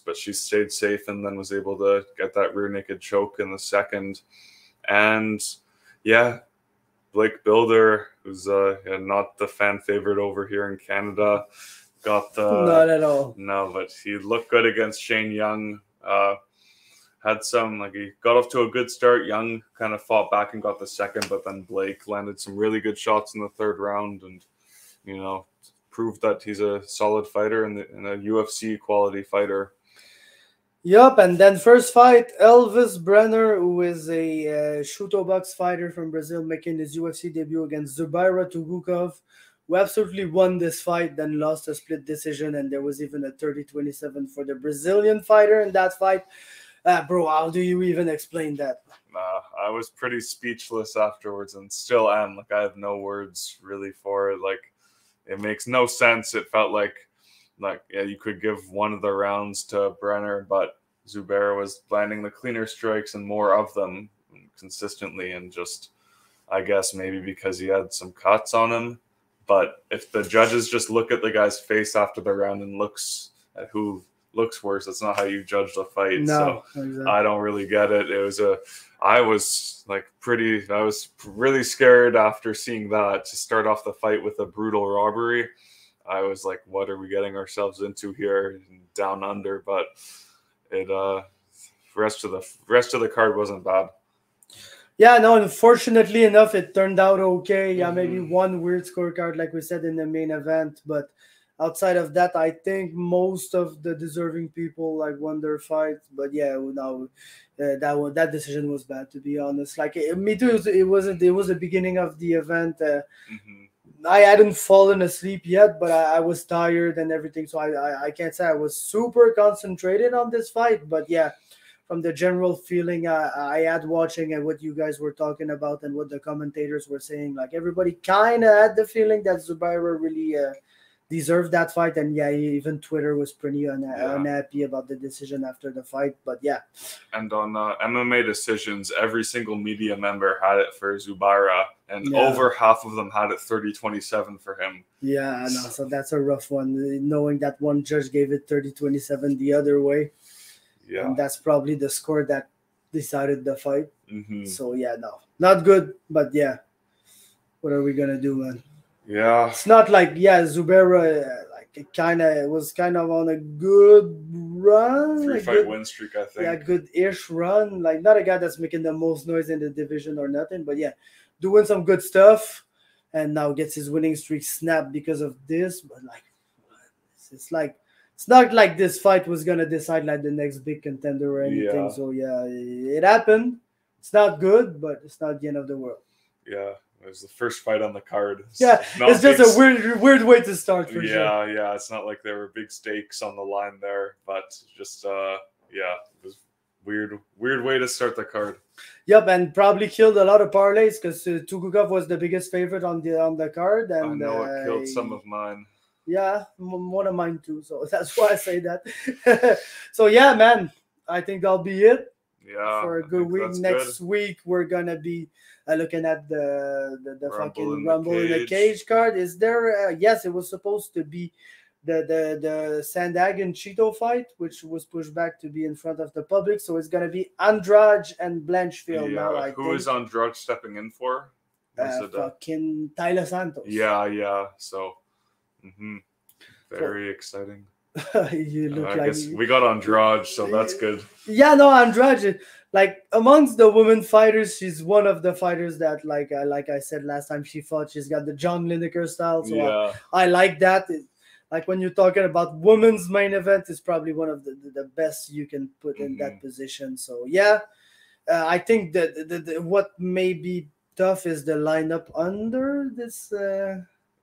But she stayed safe and then was able to get that rear naked choke in the second. And yeah, Blake Builder, who's not the fan favorite over here in Canada, got not at all. No, but he looked good against Shane Young. Had some, like, he got off to a good start. Young kind of fought back and got the second, but then Blake landed some really good shots in the third round, and proved that he's a solid fighter and a UFC quality fighter. Yup, and then first fight, Elvis Brenner, who is a Shuto box fighter from Brazil, making his UFC debut against Zubaira Tugukov, who absolutely won this fight, then lost a split decision, and there was even a 30-27 for the Brazilian fighter in that fight. Bro, how do you even explain that? I was pretty speechless afterwards, and still am. Like, I have no words really for it. Like, it makes no sense. It felt like yeah, you could give one of the rounds to Brenner, but Zubaira was landing the cleaner strikes and more of them consistently, and just, I guess maybe because he had some cuts on him, But if the judges just look at the guy's face after the round and looks at who looks worse, that's not how you judge the fight. No, so exactly. I don't really get it. I was really scared after seeing that to start off the fight with a brutal robbery. I was like, what are we getting ourselves into here down under? But it rest of the card wasn't bad. Yeah, no, unfortunately enough, it turned out okay. Yeah, maybe one weird scorecard, like we said in the main event. But outside of that, I think most of the deserving people like won their fights. But yeah, no, that decision was bad, to be honest. Like me too. It was the beginning of the event. I hadn't fallen asleep yet, but I was tired and everything. So I can't say I was super concentrated on this fight. But yeah, from the general feeling I had watching and what you guys were talking about and what the commentators were saying, like everybody kind of had the feeling that Zubaira really deserved that fight. And yeah, even Twitter was pretty unhappy about the decision after the fight. But yeah. And on MMA decisions, every single media member had it for Zubaira, and over half of them had it 30-27 for him. Yeah, no, so that's a rough one, knowing that one judge gave it 30-27 the other way. Yeah. And that's probably the score that decided the fight. So yeah, no, not good. But yeah, what are we gonna do, man? Yeah, it's not like Zubaira was kind of on a good run, 3-fight win streak, I think. Yeah, good-ish run. Like not a guy that's making the most noise in the division or nothing, but yeah, doing some good stuff, and now gets his winning streak snapped because of this. But like, it's not like this fight was gonna decide like the next big contender or anything. So yeah, it happened. It's not good, but it's not the end of the world. Yeah. It was the first fight on the card. It's just a weird way to start for sure. Yeah. It's not like there were big stakes on the line there, but just it was weird way to start the card. Yep, and probably killed a lot of parlays because Tugukov was the biggest favorite on the card, and I know it killed some of mine. Yeah, one of mine too. So that's why I say that. So yeah, man, I think that'll be it. Yeah, for a good week. Next week we're gonna be looking at the fucking Rumble in the Cage card. Is there? Yes, it was supposed to be the Sandhagen Cheeto fight, which was pushed back to be in front of the public. So it's gonna be Andrade and Blanchfield now. Who is Andrade stepping in for? Fucking Tyler Santos. Yeah. So. Very exciting. You look I guess we got Andrade, so that's good. Yeah, no, Andrade, like amongst the women fighters, she's one of the fighters that, like I said last time she fought, she's got the John Lineker style. So I like that. Like when you're talking about women's main event, it's probably one of the best you can put in that position. So yeah, I think that what may be tough is the lineup under this.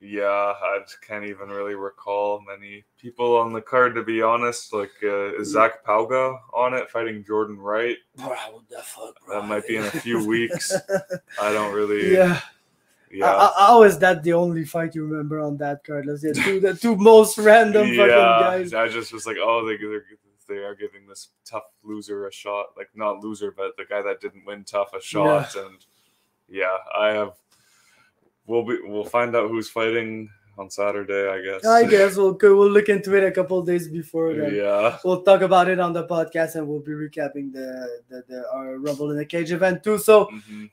Yeah, I can't even really recall many people on the card, to be honest. Like, is Zach Pauga on it fighting Jordan Wright? Bro, what the fuck, bro? That might be in a few weeks. I don't really... Yeah. How is that the only fight you remember on that card? Let's say the two most random fucking guys. I just was like, oh, they are giving this tough loser a shot. Like, not loser, but the guy that didn't win tough a shot. Yeah. And yeah, We'll find out who's fighting on Saturday, I guess. We'll look into it a couple of days before then. Yeah. We'll talk about it on the podcast, and we'll be recapping our Rumble in the Cage event too. So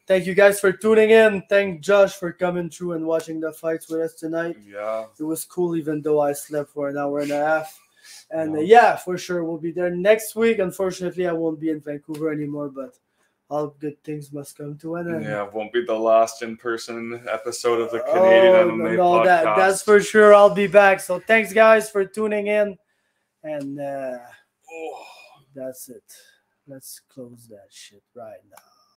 thank you guys for tuning in. Thank Josh for coming through and watching the fights with us tonight. Yeah. It was cool, even though I slept for an hour and a half. And for sure, we'll be there next week. Unfortunately, I won't be in Vancouver anymore, but all good things must come to an end. Yeah, it won't be the last in-person episode of the Canadian MMA podcast. That's for sure. I'll be back. So thanks, guys, for tuning in. And that's it. Let's close that shit right now.